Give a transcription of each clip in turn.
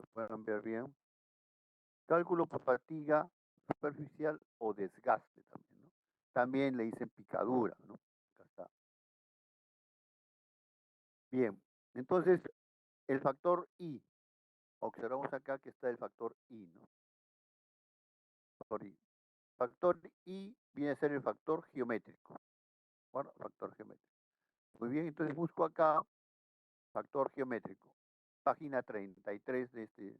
Lo pueden ver bien. Cálculo por fatiga superficial o desgaste también, ¿no? También le dicen picadura, ¿no? Acá está. Bien, entonces el factor I, observamos acá que está el factor I, ¿no? Factor I. Factor I viene a ser el factor geométrico. Bueno, factor geométrico. Muy bien, entonces busco acá factor geométrico. Página 33 de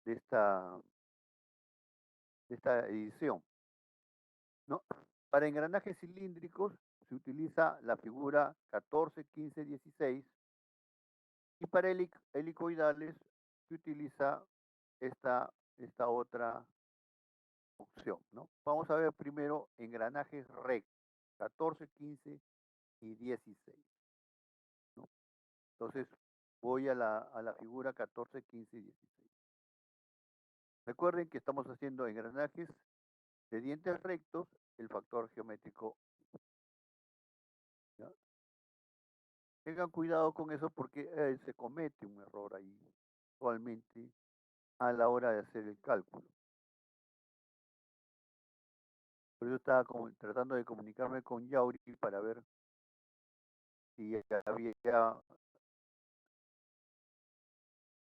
esta, de esta edición, ¿no? Para engranajes cilíndricos se utiliza la figura 14, 15, 16 y para helicoidales se utiliza esta otra opción, ¿no? Vamos a ver primero engranajes rectos, 14, 15 y 16, ¿no? Entonces voy a la figura 14, 15 y 16. Recuerden que estamos haciendo engranajes de dientes rectos, el factor geométrico, ¿ya? Tengan cuidado con eso porque se comete un error ahí actualmente a la hora de hacer el cálculo. Por eso estaba tratando de comunicarme con Yauri para ver si ya había,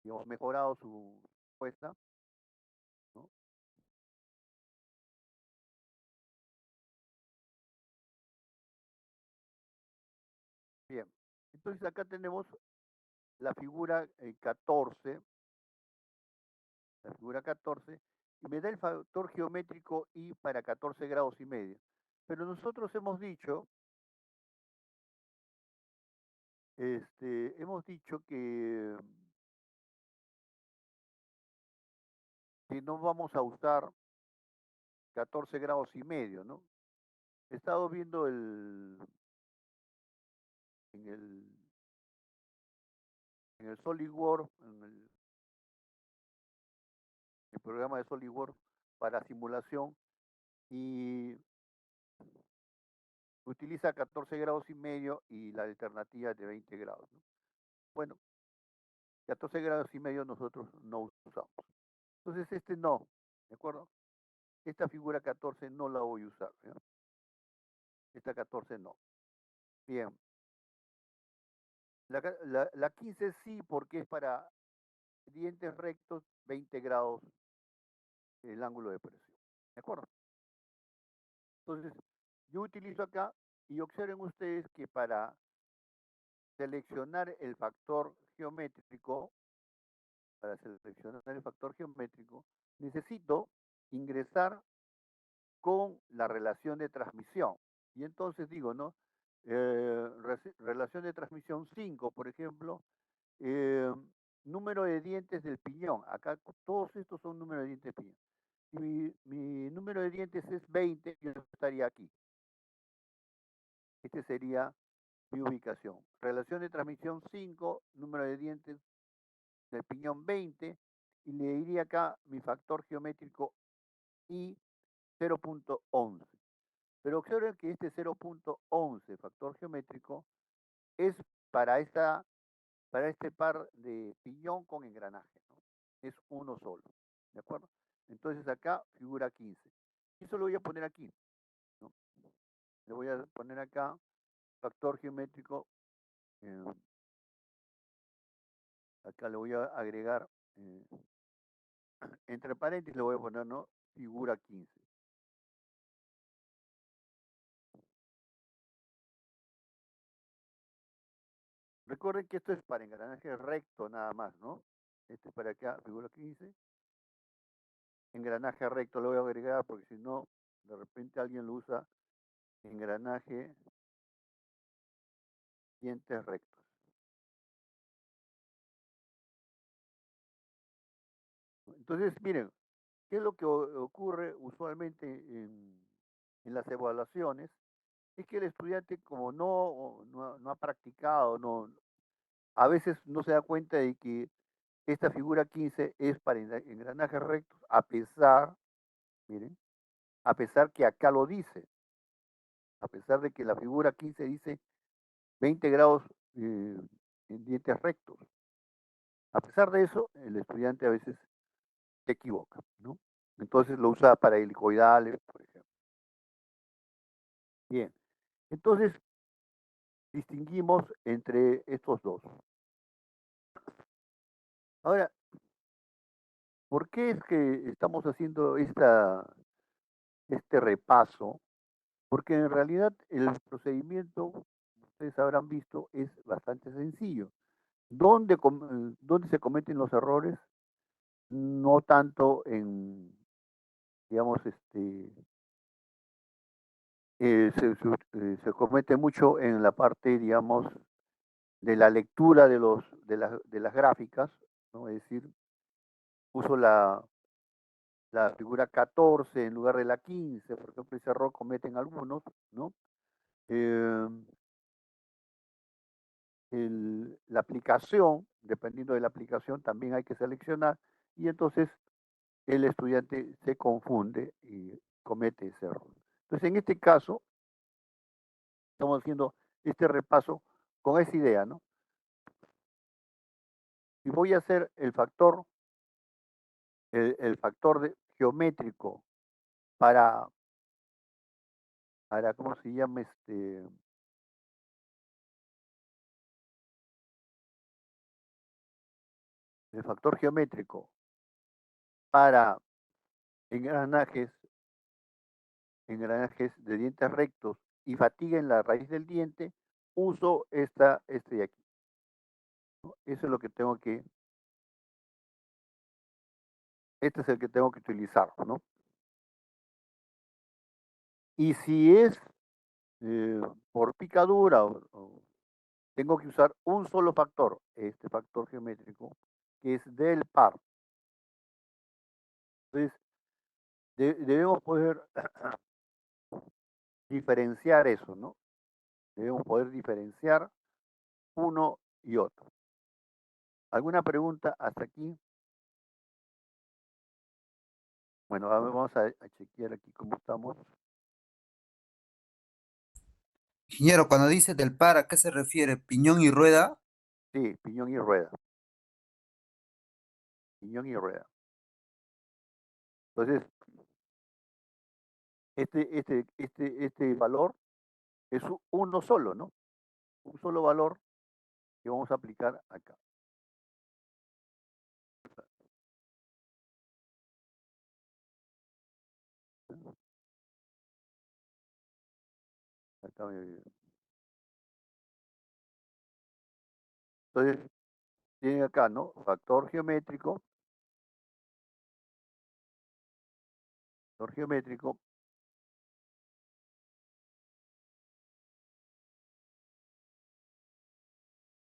digamos, mejorado su respuesta, ¿no? Bien, entonces acá tenemos la figura 14, la figura 14, y me da el factor geométrico I para 14 grados y medio. Pero nosotros hemos dicho que no vamos a usar 14 grados y medio, ¿no? He estado viendo en el, en el SolidWorks, en el programa de SolidWorks para simulación y utiliza 14 grados y medio y la alternativa de 20 grados, ¿no? Bueno, 14 grados y medio nosotros no usamos. Entonces no, ¿de acuerdo? Esta figura 14 no la voy a usar, ¿ya? Esta 14 no. Bien. La 15 sí, porque es para dientes rectos, 20 grados el ángulo de presión. ¿De acuerdo? Entonces, yo utilizo acá y observen ustedes que para seleccionar el factor geométrico, necesito ingresar con la relación de transmisión. Y entonces digo, ¿no? Relación de transmisión 5, por ejemplo, eh, número de dientes del piñón. Acá todos estos son números de dientes del piñón. Si mi número de dientes es 20, yo estaría aquí. Este sería mi ubicación. Relación de transmisión 5, número de dientes del piñón 20, y le diría acá mi factor geométrico I 0.11. Pero observen que este 0.11 factor geométrico es para, para este par de piñón con engranaje, ¿no? Es uno solo, ¿de acuerdo? Entonces acá figura 15. Eso lo voy a poner aquí, ¿no? Le voy a poner acá factor geométrico. eh, Acá le voy a agregar, entre paréntesis le voy a poner, ¿no? Figura 15. Recuerden que esto es para engranaje recto nada más, ¿no? Este es para acá, figura 15. Engranaje recto lo voy a agregar porque si no, de repente alguien lo usa engranaje dientes rectos. Entonces, miren, ¿qué es lo que ocurre usualmente en las evaluaciones? Es que el estudiante como no ha practicado, a veces no se da cuenta de que esta figura 15 es para engranajes rectos, miren, a pesar que acá lo dice, a pesar de que la figura 15 dice 20 grados en dientes rectos. A pesar de eso, el estudiante a veces se equivoca, ¿no? Entonces lo usa para helicoidales, por ejemplo. Bien, entonces distinguimos entre estos dos. Ahora, ¿por qué es que estamos haciendo este repaso? Porque en realidad el procedimiento, ustedes habrán visto, es bastante sencillo. ¿Dónde se cometen los errores? No tanto en, digamos, se comete mucho en la parte, digamos, de la lectura de las gráficas, ¿no? Es decir, uso la figura 14 en lugar de la 15, por ejemplo, ese error cometen algunos, ¿no? Eh, la aplicación, dependiendo de la aplicación, también hay que seleccionar y entonces el estudiante se confunde y comete ese error. Entonces, en este caso, estamos haciendo este repaso con esa idea, ¿no? Y voy a hacer el factor geométrico para, ¿cómo se llama? El factor geométrico para engranajes, engranajes de dientes rectos y fatiga en la raíz del diente, uso este de aquí, ¿no? Eso es lo que este es el que tengo que utilizar, ¿no? Y si es eh, por picadura tengo que usar un solo factor, este factor geométrico, que es del par. Entonces, debemos poder diferenciar eso, ¿no? Debemos poder diferenciar uno y otro. ¿Alguna pregunta hasta aquí? Bueno, a ver, vamos a chequear aquí cómo estamos. Ingeniero, cuando dice del par, ¿a qué se refiere? ¿Piñón y rueda? Sí, piñón y rueda. Piñón y rueda. Entonces, este valor es uno solo, ¿no? Un solo valor que vamos a aplicar acá. Acá entonces, tienen acá, ¿no? Factor geométrico,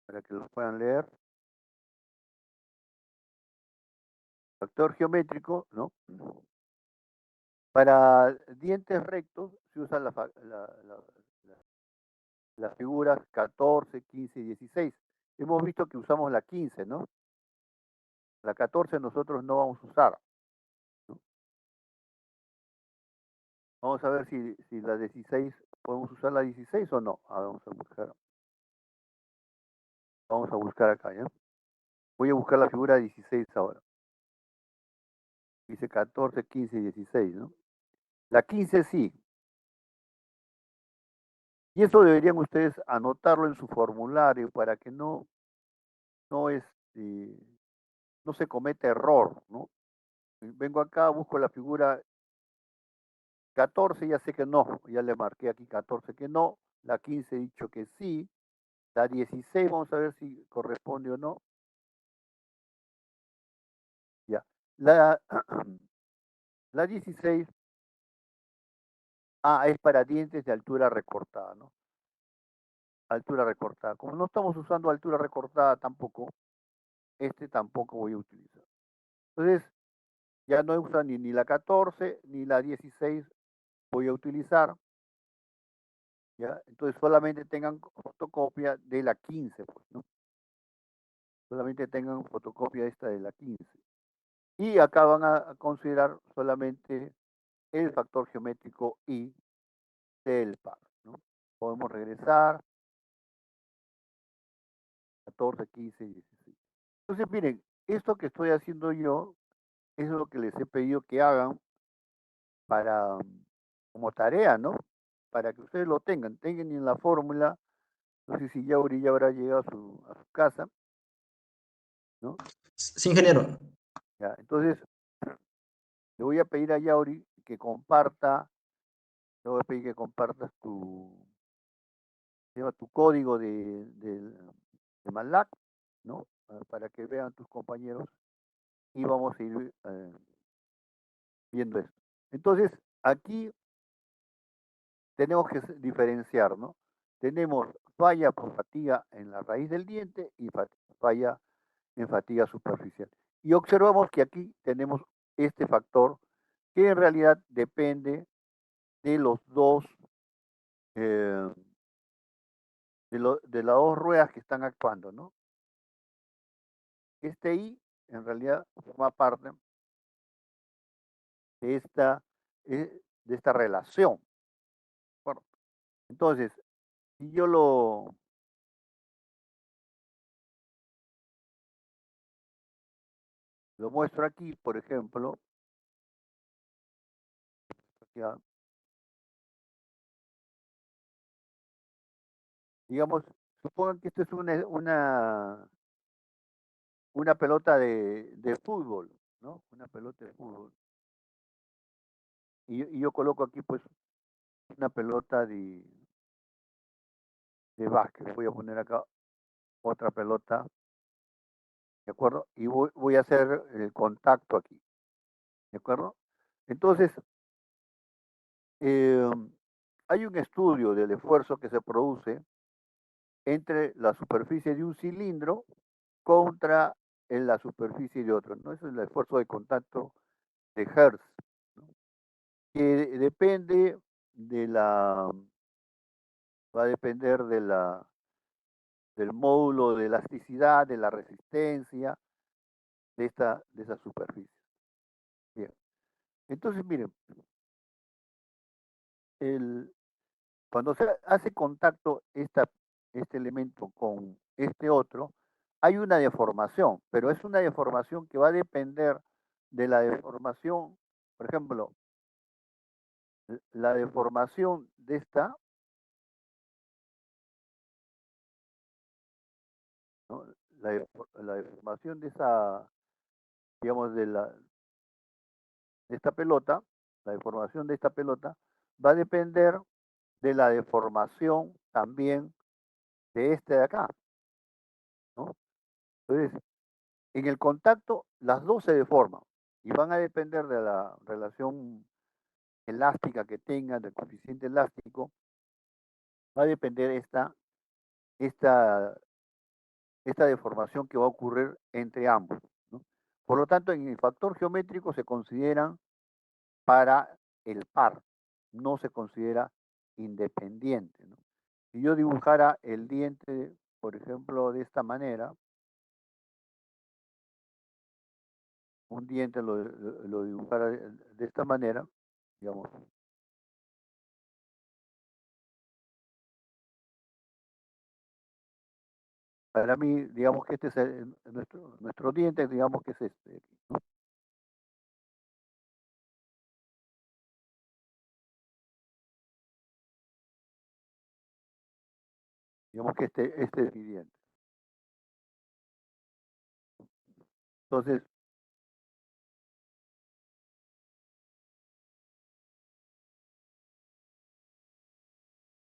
para que lo puedan leer. Factor geométrico, ¿no? Para dientes rectos se usan las figuras 14, 15 y 16. Hemos visto que usamos la 15, ¿no? La 14 nosotros no vamos a usar, ¿no? Vamos a ver si la 16, podemos usar la 16 o no. A ver, vamos a buscar acá, ¿ya? Voy a buscar la figura 16 ahora. Dice 14, 15 y 16, ¿no? La 15 sí. Y eso deberían ustedes anotarlo en su formulario para que no, no se cometa error, ¿no? Vengo acá, busco la figura 14, ya sé que no, ya le marqué aquí 14 que no, la 15 he dicho que sí, la 16 vamos a ver si corresponde o no, ya. La, la 16, es para dientes de altura recortada, ¿no? Altura recortada. Como no estamos usando altura recortada tampoco, tampoco voy a utilizar. Entonces, ya no usa ni la 14 ni la 16 voy a utilizar, ¿ya? Entonces solamente tengan fotocopia de la 15, pues, ¿no? Solamente tengan fotocopia esta de la 15. Y acá van a considerar solamente el factor geométrico y del par, ¿no? Podemos regresar 14, 15 y 16. Entonces, miren, esto que estoy haciendo yo es lo que les he pedido que hagan para, como tarea, ¿no? Para que ustedes lo tengan en la fórmula. No sé si Yauri ya habrá llegado a su casa, ¿no? Sí, ingeniero. Ya, entonces, le voy a pedir a Yauri que comparta, le voy a pedir que compartas tu código de MATLAB, ¿no? Para que vean tus compañeros y vamos a ir viendo esto. Entonces, aquí tenemos que diferenciar, ¿no? Tenemos falla por fatiga en la raíz del diente y falla en fatiga superficial. Y observamos que aquí tenemos este factor que en realidad depende de los dos, eh, de las dos ruedas que están actuando, ¿no? Este I en realidad forma parte de esta relación. Bueno, entonces, si yo lo muestro aquí, por ejemplo, ya, digamos, supongan que esto es una pelota de fútbol, ¿no? Una pelota de fútbol. Y yo coloco aquí, pues, una pelota de básquet. Voy a poner acá otra pelota, ¿de acuerdo? Y voy a hacer el contacto aquí, ¿de acuerdo? Entonces, eh, hay un estudio del esfuerzo que se produce entre la superficie de un cilindro contra la superficie de otro, ¿no? Ese es el esfuerzo de contacto de Hertz, ¿no? Que depende de va a depender del módulo de elasticidad, de la resistencia de esa superficie. Bien. Entonces, miren, el, cuando se hace contacto este elemento con este otro, hay una deformación, pero es una deformación que va a depender de la deformación, por ejemplo, la deformación de esta, ¿no? La deformación de esa, digamos, de esta pelota, la deformación de esta pelota, va a depender de la deformación también de este de acá, ¿no? Entonces, en el contacto, las dos se deforman y van a depender de la relación elástica que tengan, del coeficiente elástico, va a depender esta, esta deformación que va a ocurrir entre ambos, ¿no? Por lo tanto, en el factor geométrico se consideran para el par, no se considera independiente, ¿no? Si yo dibujara el diente, por ejemplo, de esta manera, un diente lo dibujara de esta manera, digamos, para mí, digamos que este es nuestro diente, digamos que es este, ¿no? Digamos que este es mi diente. Entonces,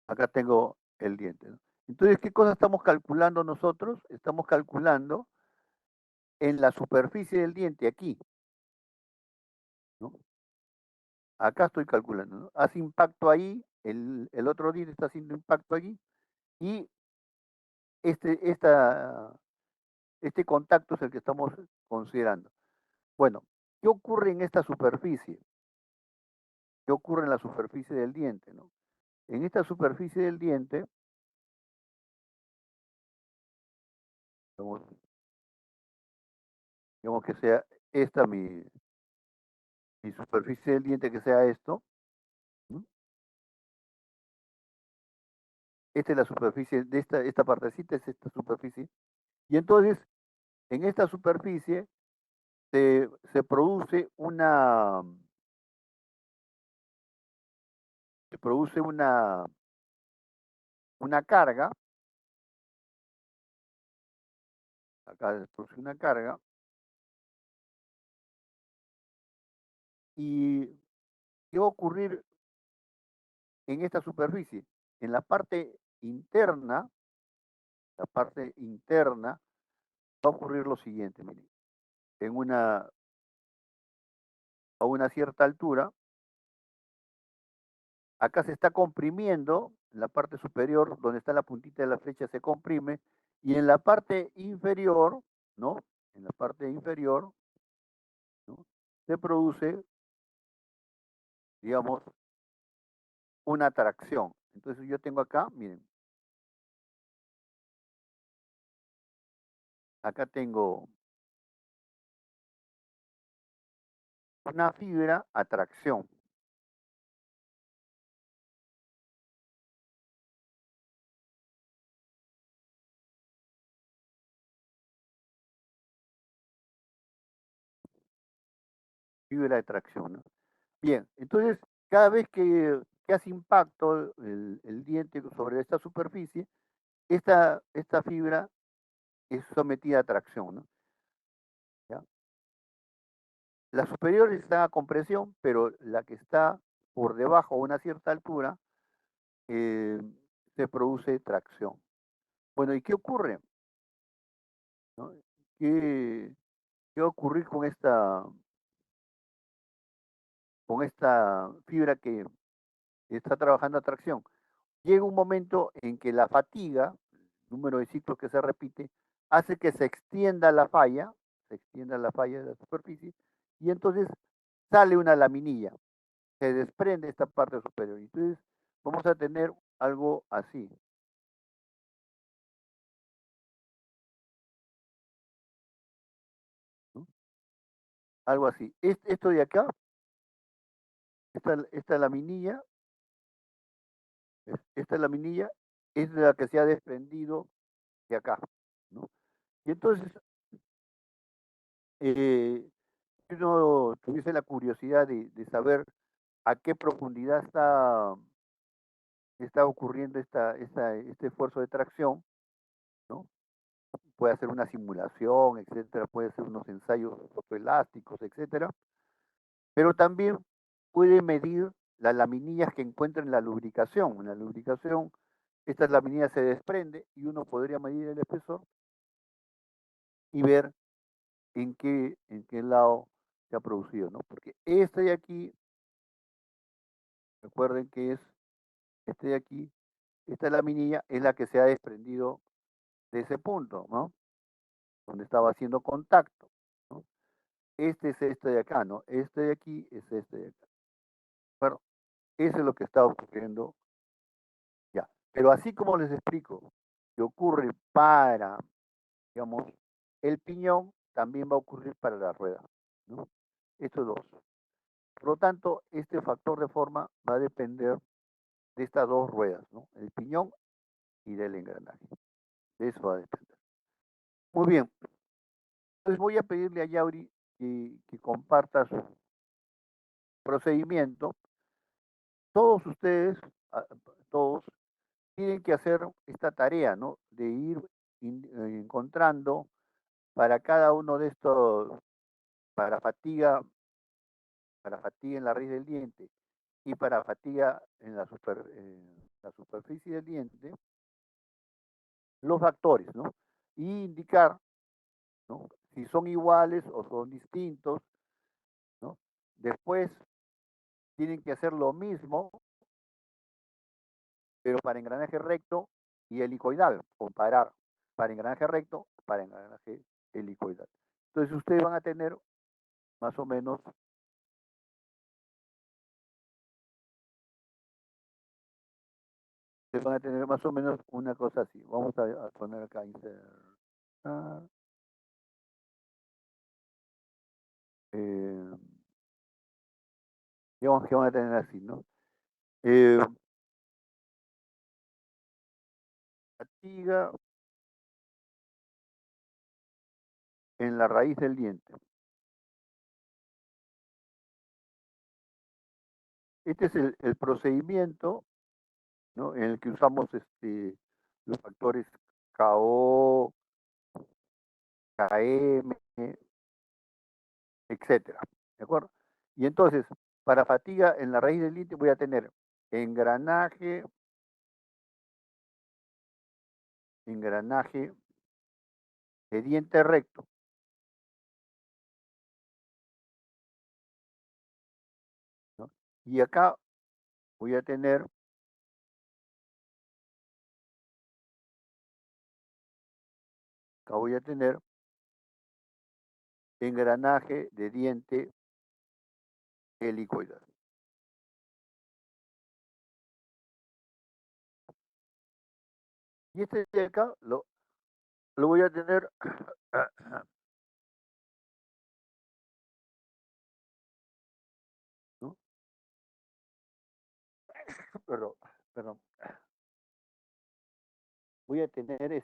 acá tengo el diente, ¿no? Entonces, ¿qué cosa estamos calculando nosotros? Estamos calculando en la superficie del diente, aquí, ¿no? Acá estoy calculando, ¿no? Hace impacto ahí, el otro diente está haciendo impacto allí, y este, esta, este contacto es el que estamos considerando. Bueno, ¿qué ocurre en esta superficie? ¿Qué ocurre en la superficie del diente, no? En esta superficie del diente, digamos, digamos que sea esta mi superficie del diente, que sea esto, ¿no? Esta es la superficie de esta partecita, es esta superficie. Y entonces, en esta superficie se produce se produce una carga, acá se produce una carga, y ¿qué va a ocurrir en esta superficie? En la parte interna va a ocurrir lo siguiente, miren, en a una cierta altura, acá se está comprimiendo, en la parte superior, donde está la puntita de la flecha, se comprime, y en la parte inferior, ¿no? En la parte inferior, ¿no? Se produce, digamos, una tracción. Entonces yo tengo acá, miren, acá tengo una fibra a tracción. Fibra de tracción, ¿no? Bien, entonces cada vez que hace impacto el diente sobre esta superficie, esta fibra es sometida a tracción, ¿no? ¿Ya? La superior está a compresión, pero la que está por debajo a una cierta altura eh, se produce tracción. Bueno, ¿y qué ocurre? ¿No? ¿Qué, qué va a ocurrir con esta fibra que está trabajando a tracción? Llega un momento en que la fatiga, el número de ciclos que se repite, hace que se extienda la falla de la superficie, y entonces sale una laminilla, se desprende esta parte superior. Entonces vamos a tener algo así, ¿no? Algo así. Esto de acá, esta laminilla, esta laminilla es la que se ha desprendido de acá, ¿no? Y entonces, si uno tuviese la curiosidad de saber a qué profundidad está ocurriendo este esfuerzo de tracción, ¿no? Puede hacer una simulación, etcétera, puede hacer unos ensayos fotoelásticos, etcétera, pero también puede medir las laminillas que encuentra en la lubricación. En la lubricación, estas laminillas se desprende y uno podría medir el espesor y ver en qué lado se ha producido, ¿no? Porque este de aquí, recuerden que es este de aquí, esta laminilla es la que se ha desprendido de ese punto, ¿no? Donde estaba haciendo contacto, ¿no? Este es este de acá, ¿no? Este de aquí es este de acá. Bueno, eso es lo que está ocurriendo ya. Pero así como les explico que ocurre para, digamos, el piñón, también va a ocurrir para la rueda, ¿no? Estos dos. Por lo tanto, este factor de forma va a depender de estas dos ruedas, ¿no? El piñón y del engranaje. De eso va a depender. Muy bien. Entonces voy a pedirle a Yauri que comparta su procedimiento. Todos ustedes, todos, tienen que hacer esta tarea, ¿no? De ir encontrando para cada uno de estos, para fatiga en la raíz del diente y para fatiga en la superficie del diente, los factores, ¿no? Y indicar, ¿no? Si son iguales o son distintos, ¿no? Después tienen que hacer lo mismo, pero para engranaje recto y helicoidal, comparar para engranaje recto, para engranaje helicoidal. Entonces ustedes van a tener más o menos, ustedes van a tener más o menos una cosa así. Vamos a poner acá insertar, eh, digamos que van a tener así, ¿no? Eh, fatiga en la raíz del diente. Este es el procedimiento, ¿no?, en el que usamos los factores KO, KM, etcétera. ¿De acuerdo? Y entonces, para fatiga en la raíz del diente voy a tener engranaje, engranaje de diente recto. ¿No? Y acá voy a tener engranaje de diente helicoidal. Y este de acá lo voy a tener ¿no? Perdón, perdón. Voy a tener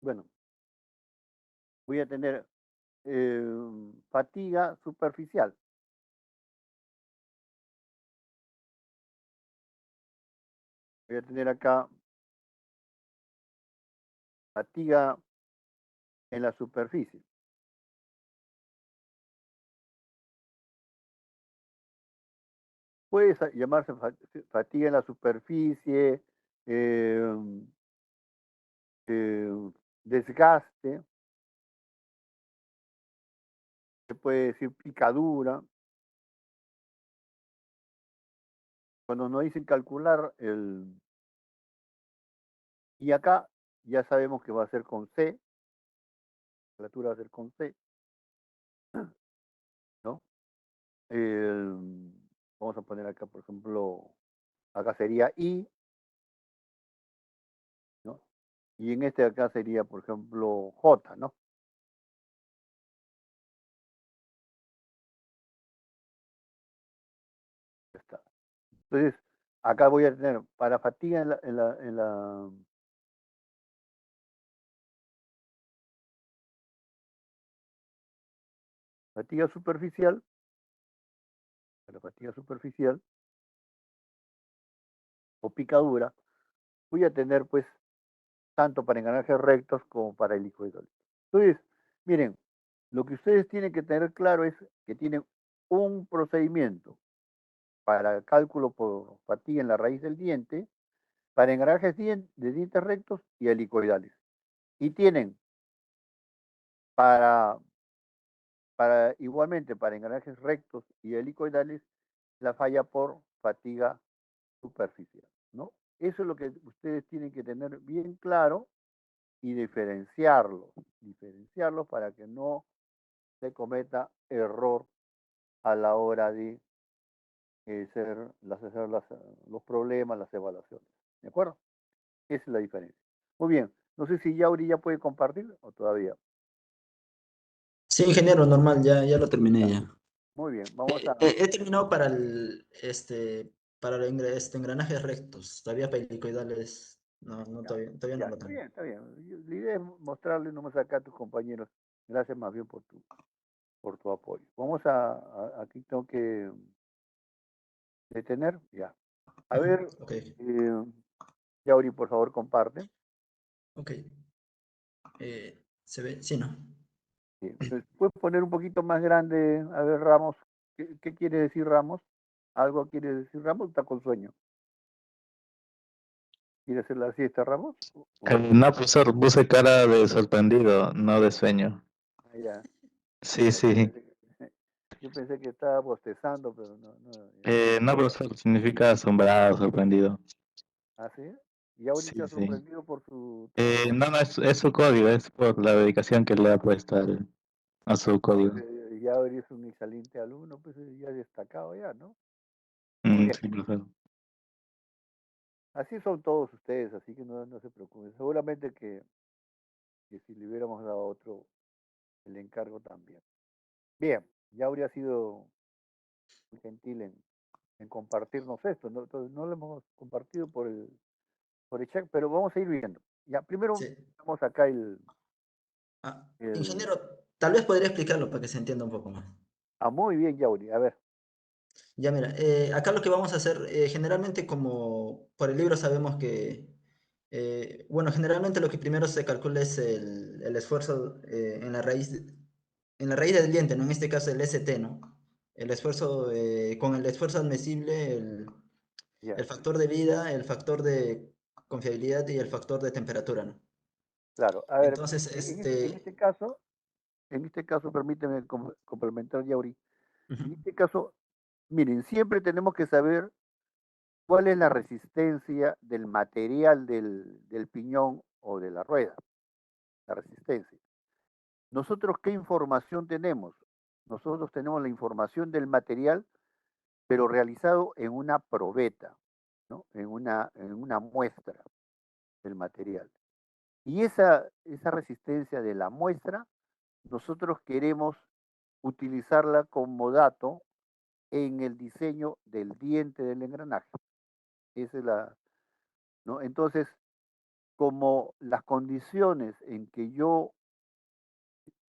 bueno, voy a tener fatiga superficial. Voy a tener acá fatiga en la superficie. Puede llamarse fatiga en la superficie, eh, desgaste, se puede decir picadura. Cuando nos dicen calcular y acá ya sabemos que va a ser con C, la altura va a ser con C, ¿no? Vamos a poner acá, por ejemplo, acá sería I, ¿no? Y en este de acá sería, por ejemplo, J, ¿no? Ya está. Entonces, acá voy a tener para fatiga en la fatiga superficial, para fatiga superficial o picadura, voy a tener pues tanto para engranajes rectos como para helicoidales. Entonces, miren, lo que ustedes tienen que tener claro es que tienen un procedimiento para cálculo por fatiga en la raíz del diente, para engranajes de dientes rectos y helicoidales. Y tienen para, igualmente para engranajes rectos y helicoidales la falla por fatiga superficial, ¿no? Eso es lo que ustedes tienen que tener bien claro y diferenciarlos para que no se cometa error a la hora de hacer los problemas, las evaluaciones. ¿De acuerdo? Esa es la diferencia. Muy bien. No sé si Yauri ya puede compartir o todavía. Sí, ingeniero, normal, ya lo terminé Ya. ya. Muy bien. Vamos a. He terminado para engranajes rectos. Todavía pelicoidales, no, Ya, todavía no ya, lo está tengo. bien, está bien. La idea es mostrarle nomás acá a tus compañeros. Gracias más bien por tu apoyo. Aquí tengo que detener. Ya. A Ajá, ver, ok, eh, Yauri, por favor, comparte. ok. ¿Se ve? Sí, ¿no? Sí. Entonces, ¿puedes poner un poquito más grande? A ver, Ramos, ¿qué quiere decir Ramos? ¿Algo quiere decir Ramos? ¿Está con sueño? ¿Quiere hacer la siesta, Ramos? ¿O no? No, profesor, puse cara de sorprendido, no de sueño. Ah, ya. Sí, Yo sí. pensé que, yo pensé que estaba bostezando, pero no, no. No, profesor, significa asombrado, sorprendido. ¿Ah, sí? ¿Y ahorita Sí, sí. sorprendido por su trabajo? No, es su código, es por la dedicación que le ha puesto a su No, pues código. ya ahora es un excelente alumno, pues ya destacado ya, ¿no? Muy bien. Sí, profesor. Así son todos ustedes, así que no se preocupen. Seguramente que si le hubiéramos dado otro, el encargo también. Bien, ya habría sido muy gentil en compartirnos esto, ¿no? Entonces, no lo hemos compartido por pero vamos a ir viendo. Ya, primero Sí. vamos acá el, el... Ingeniero, tal vez podría explicarlo para que se entienda un poco más. Ah, muy bien, Yauri. A ver, Ya mira, acá lo que vamos a hacer, generalmente como por el libro sabemos que, bueno, generalmente lo que primero se calcula es el esfuerzo en la raíz del diente, ¿no? En este caso el ST, ¿no? El esfuerzo, con el esfuerzo admisible, ya, el factor de vida, el factor de confiabilidad y el factor de temperatura, ¿no? claro. A ver, Entonces, en este caso, permíteme complementar, Yauri. ujú, En este caso, miren, siempre tenemos que saber cuál es la resistencia del material del piñón o de la rueda, la resistencia. Nosotros, ¿qué información tenemos? Nosotros tenemos la información del material, pero realizado en una probeta, ¿no? En una muestra del material. Y esa resistencia de la muestra, nosotros queremos utilizarla como dato en el diseño del diente del engranaje. Esa es ¿no? Entonces, como las condiciones en que yo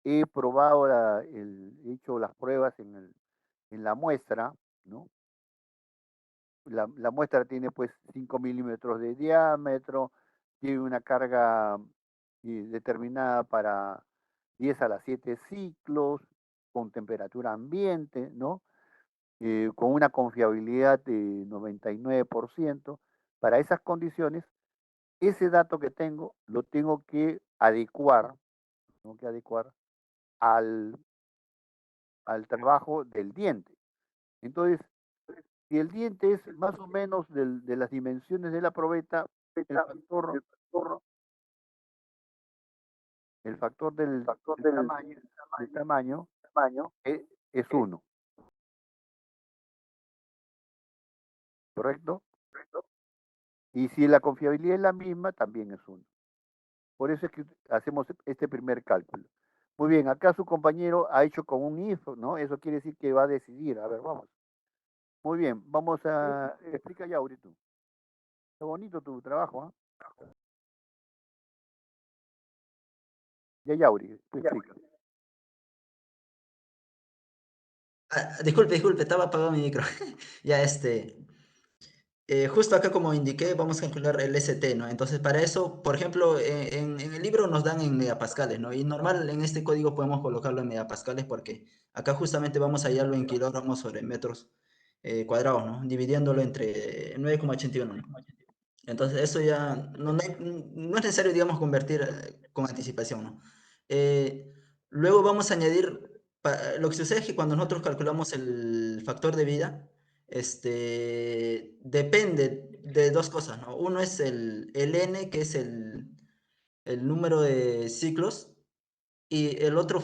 he probado, he hecho las pruebas en la muestra, ¿no? La muestra tiene pues 5 milímetros de diámetro, tiene una carga determinada para 10 a la 7 ciclos, con temperatura ambiente, ¿no? Con una confiabilidad de 99%. Para esas condiciones, ese dato que tengo que adecuar al, al trabajo del diente. Entonces, si el diente es más o menos de las dimensiones de la probeta, el factor, el factor del tamaño es 1, ¿correcto? Y si la confiabilidad es la misma, también es 1. Por eso es que hacemos este primer cálculo. Muy bien, acá su compañero ha hecho con un if, ¿no? Eso quiere decir que va a decidir. A ver, vamos. Muy bien, vamos a... Explica ya, ahorita. Está bonito tu trabajo, ¿ah? Ya, Yauri, tú explica. Disculpe, estaba apagado mi micro. Ya, justo acá como indiqué, vamos a calcular el ST, ¿no? Entonces, para eso, por ejemplo, en el libro nos dan en megapascales, ¿no? Y normal en este código podemos colocarlo en megapascales porque acá justamente vamos a hallarlo en kilogramos sobre metros cuadrados, ¿no? Dividiéndolo entre 9,81, ¿no? Entonces, eso ya no es necesario, digamos, convertir con anticipación, ¿no? Eh, luego vamos a añadir, lo que sucede es que cuando nosotros calculamos el factor de vida, depende de dos cosas, ¿no? Uno es el N, que es el número de ciclos, y el otro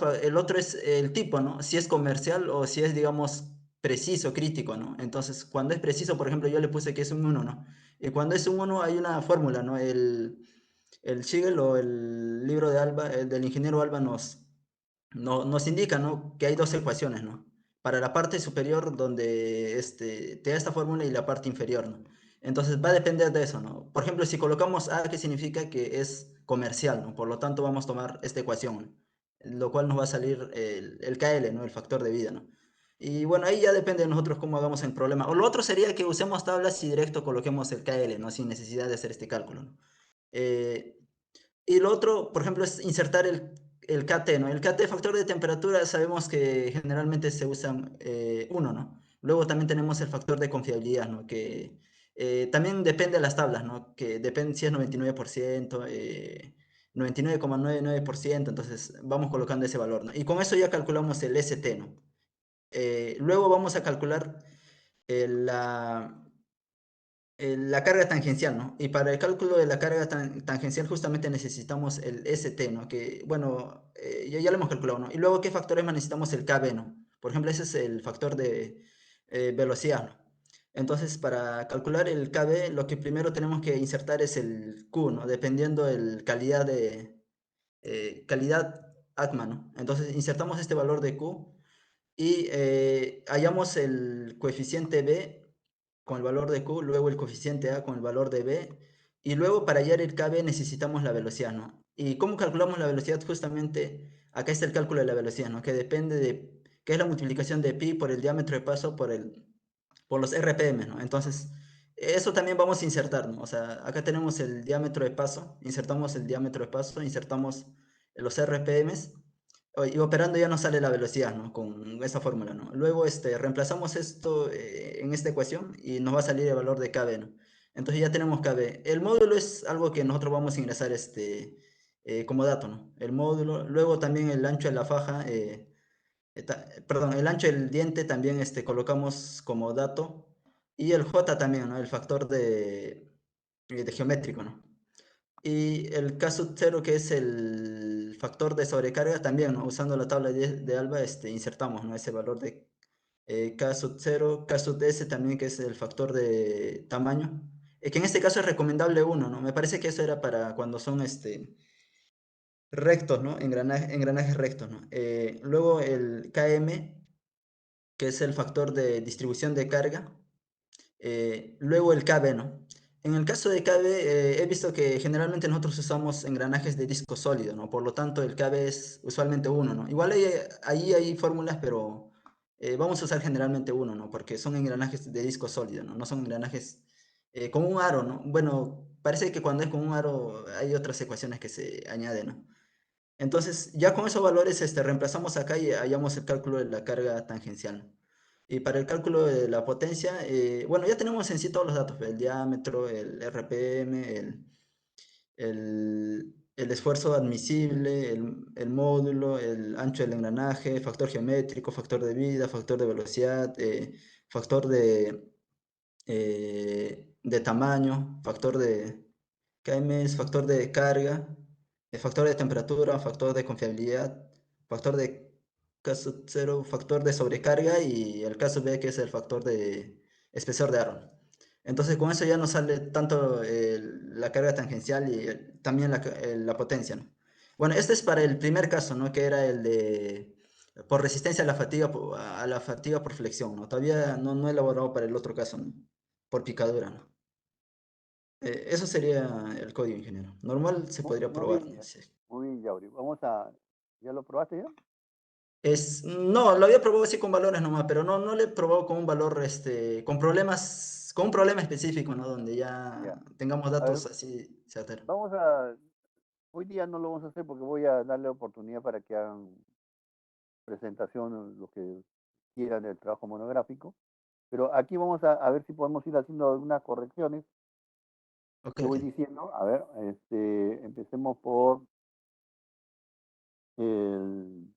es el tipo, ¿no? Si es comercial o si es, digamos, preciso, crítico, ¿no? Entonces, cuando es preciso, por ejemplo, yo le puse que es un uno, ¿no? Y cuando es un uno hay una fórmula, ¿no? El Siegel o el libro de Alba, el del ingeniero Alba nos indica, ¿no? Que hay dos ecuaciones, ¿no? Para la parte superior donde te da esta fórmula y la parte inferior, ¿no? Entonces va a depender de eso, ¿no? Por ejemplo, si colocamos A, que significa que es comercial, ¿no? Por lo tanto, vamos a tomar esta ecuación, ¿no? Lo cual nos va a salir el KL, ¿no? El factor de vida, ¿no? Y bueno, ahí ya depende de nosotros cómo hagamos el problema. O lo otro sería que usemos tablas y directo coloquemos el KL, ¿no? Sin necesidad de hacer este cálculo, ¿no? Eh, y lo otro, por ejemplo, es insertar el KT, ¿no? El KT, factor de temperatura, sabemos que generalmente se usan uno, ¿no? Luego también tenemos el factor de confiabilidad, ¿no? Que también depende de las tablas, ¿no? Que depende si es 99%, 99,99%, entonces vamos colocando ese valor, ¿no? Y con eso ya calculamos el ST, ¿no? Luego vamos a calcular la la carga tangencial, ¿no? Y para el cálculo de la carga tangencial justamente necesitamos el ST, ¿no? Que, bueno, ya lo hemos calculado, ¿no? Y luego, ¿qué factores más necesitamos? El KB, ¿no? Por ejemplo, ese es el factor de velocidad, ¿no? Entonces, para calcular el KB, lo que primero tenemos que insertar es el Q, ¿no? Dependiendo del calidad ATMA, ¿no? Entonces, insertamos este valor de Q y hallamos el coeficiente B con el valor de Q, luego el coeficiente A con el valor de B, Y luego para hallar el KB necesitamos la velocidad, ¿no? ¿Y cómo calculamos la velocidad? Justamente acá está el cálculo de la velocidad, ¿no? Que depende de, que es la multiplicación de pi por el diámetro de paso por los RPM, ¿no? Entonces, eso también vamos a insertar, ¿no? O sea, acá tenemos el diámetro de paso, insertamos el diámetro de paso, insertamos los RPMs y operando ya nos sale la velocidad, ¿no? Con esa fórmula, ¿no? Luego reemplazamos esto en esta ecuación y nos va a salir el valor de KB, ¿no? Entonces ya tenemos KB. El módulo es algo que nosotros vamos a ingresar como dato, ¿no? El módulo, luego también el ancho de la faja, perdón, el ancho del diente también colocamos como dato y el J también, ¿no? El factor de geométrico, ¿no? Y el K sub 0, que es el factor de sobrecarga, también, ¿no? Usando la tabla de ALBA, insertamos, ¿no? Ese valor de K sub 0, K sub S también, que es el factor de tamaño. Que en este caso es recomendable uno, ¿no? Me parece que eso era para cuando son rectos, ¿no? Engranajes rectos, ¿no? Luego el KM, que es el factor de distribución de carga. Luego el KB, ¿no? En el caso de KB, he visto que generalmente nosotros usamos engranajes de disco sólido, ¿no? Por lo tanto, el KB es usualmente uno, ¿no? Igual ahí hay fórmulas, pero vamos a usar generalmente uno, ¿no? Porque son engranajes de disco sólido, ¿no? No son engranajes con un aro, ¿no? Bueno, parece que cuando es con un aro hay otras ecuaciones que se añaden, ¿no? Entonces, ya con esos valores reemplazamos acá y hallamos el cálculo de la carga tangencial. Y para el cálculo de la potencia, bueno, ya tenemos en sí todos los datos, el diámetro, el RPM, el esfuerzo admisible, el módulo, el ancho del engranaje, factor geométrico, factor de vida, factor de velocidad, factor de tamaño, factor de KMS, factor de carga, el factor de temperatura, factor de confiabilidad, factor de caso cero, factor de sobrecarga y el caso B que es el factor de espesor de aro. Entonces con eso ya nos sale tanto la carga tangencial y también la potencia, ¿no? Bueno, este es para el primer caso, ¿no? Que era el de por resistencia a la fatiga, a la fatiga por flexión, ¿no? Todavía no he elaborado para el otro caso, ¿no? Por picadura, ¿no? Eso sería el código, ingeniero. Normal se podría Muy probar, bien, ¿no? Sí. muy bien, Yauri. Vamos a, ¿ya lo probaste ya? No, lo había probado así con valores nomás, pero no lo he probado con un valor, con problemas, con un problema específico, ¿no? Donde Ya. ya tengamos A ver, datos así certeros. vamos a, hoy día no lo vamos a hacer porque voy a darle oportunidad para que hagan presentación, lo que quieran del trabajo monográfico. Pero aquí vamos a ver si podemos ir haciendo algunas correcciones Ok, que ok. voy diciendo. A ver, empecemos por el,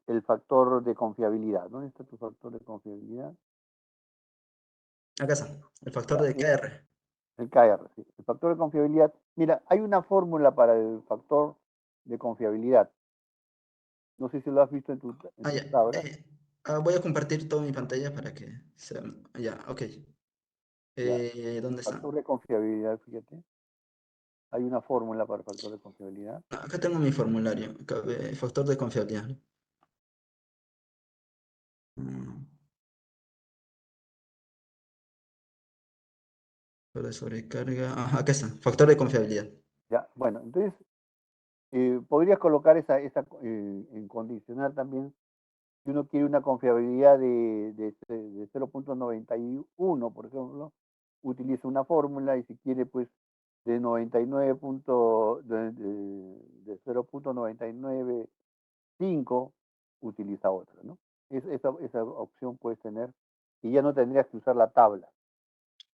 el factor de confiabilidad. ¿Dónde está tu factor de confiabilidad? Acá está, el factor Ya, de KR. el KR, sí. El factor de confiabilidad. Mira, hay una fórmula para el factor de confiabilidad. No sé si lo has visto en Ah, tu ya. tabla. Voy a compartir toda mi pantalla para que sea. Ya, ok. Ya. ¿Dónde está? Factor de confiabilidad, fíjate. Hay una fórmula para el factor de confiabilidad. Acá tengo mi formulario. Factor de confiabilidad. Mm, Factor de sobrecarga. Ajá, acá está. Factor de confiabilidad. Ya, bueno, entonces podrías colocar en condicional también, si uno quiere una confiabilidad de 0,91, por ejemplo, utiliza una fórmula y si quiere pues de 99 de 0,995 utiliza otra, ¿no? Esa opción puedes tener y ya no tendrías que usar la tabla,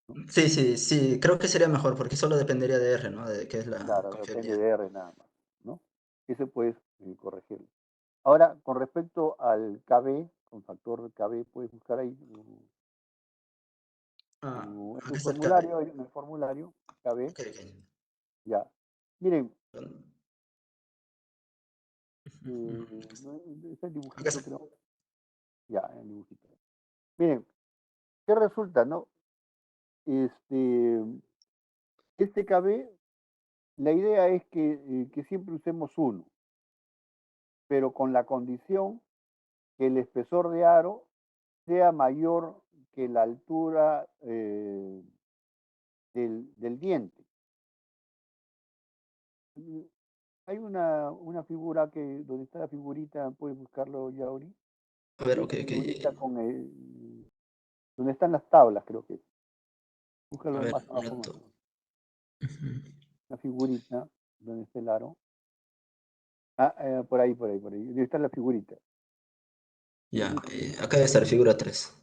¿no? Sí, sí, sí. Creo que sería mejor porque solo dependería de R, ¿no? De qué es la Claro, depende confiabilidad. de R nada más, ¿no? Eso puedes corregirlo. Ahora, con respecto al KB, con factor KB, puedes buscar ahí Ah, en tu acá está el KB. formulario, en el formulario KB, Ok, ok. ya. Miren, Ujú. es el Acá dibujito, está. creo. Ya, el dibujito. Miren, ¿qué resulta, no? Este, este KB, la idea es que siempre usemos uno, pero con la condición que el espesor de aro sea mayor que la altura del diente. Hay una figura donde está la figurita, puedes buscarlo, Yauri. A ver, Hay ok, una ok. figurita donde están las tablas, creo que es. A Búscalo ver, más abajo, más noto. abajo. Ujú. Una figurita donde está el aro. Ah, por ahí. Debe estar la figurita. Ya, acá debe estar figura 3.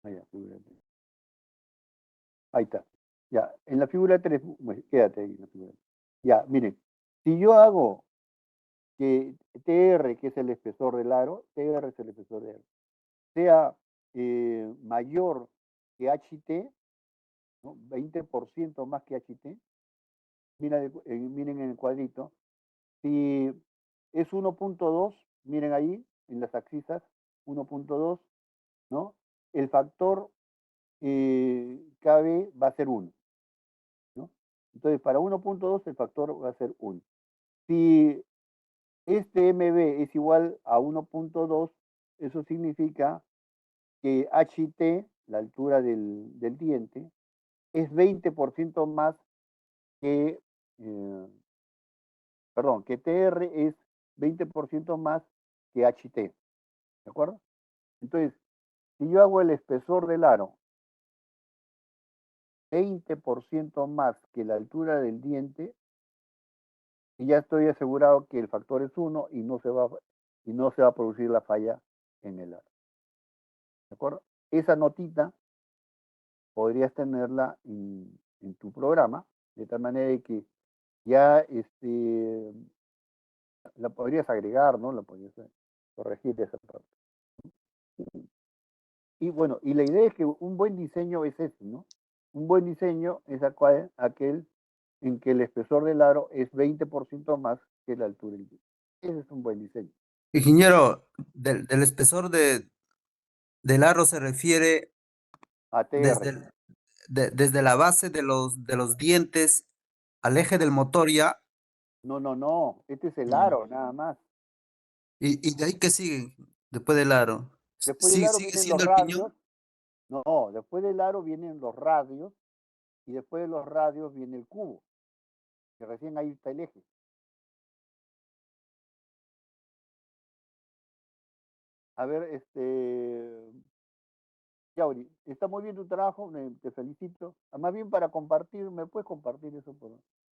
Allá, figura 3. Ahí está. Ya, en la figura 3, quédate ahí en la figura 3. Ya, miren, si yo hago que TR, que es el espesor del aro, TR es el espesor del aro, sea mayor que HT, ¿no? 20% más que HT, miren en el cuadrito, si es 1.2, miren ahí en las axisas, 1.2, ¿no? El factor KB va a ser 1, ¿no? Entonces, para 1.2 el factor va a ser 1. Si este MB es igual a 1.2, eso significa que HT, la altura del diente, es 20% más que, que TR es 20% más que HT, ¿de acuerdo? Entonces, si yo hago el espesor del aro 20% más que la altura del diente, y ya estoy asegurado que el factor es 1 y no se va a producir la falla en el aro. ¿De acuerdo? Esa notita podrías tenerla en tu programa, de tal manera de que ya la podrías agregar, ¿no? La podrías corregir esa parte. Y bueno, y la idea es que un buen diseño es ese, ¿no? Un buen diseño es aquel en que el espesor del aro es 20% más que la altura del diente. Ese es un buen diseño. Ingeniero, del espesor del aro se refiere ATR. desde, desde la base de los dientes al eje del motor ya, No. Este es el No. aro, nada más. y de ahí que sigue después del aro. Después del ¿Sigue, aro sigue vienen los siendo el piñón? radios. No, después del aro vienen los radios. Y después de los radios viene el cubo. Que recién ahí está el eje. A ver, Yauri, está muy bien tu trabajo, te felicito. Más bien para compartir, ¿me puedes compartir eso?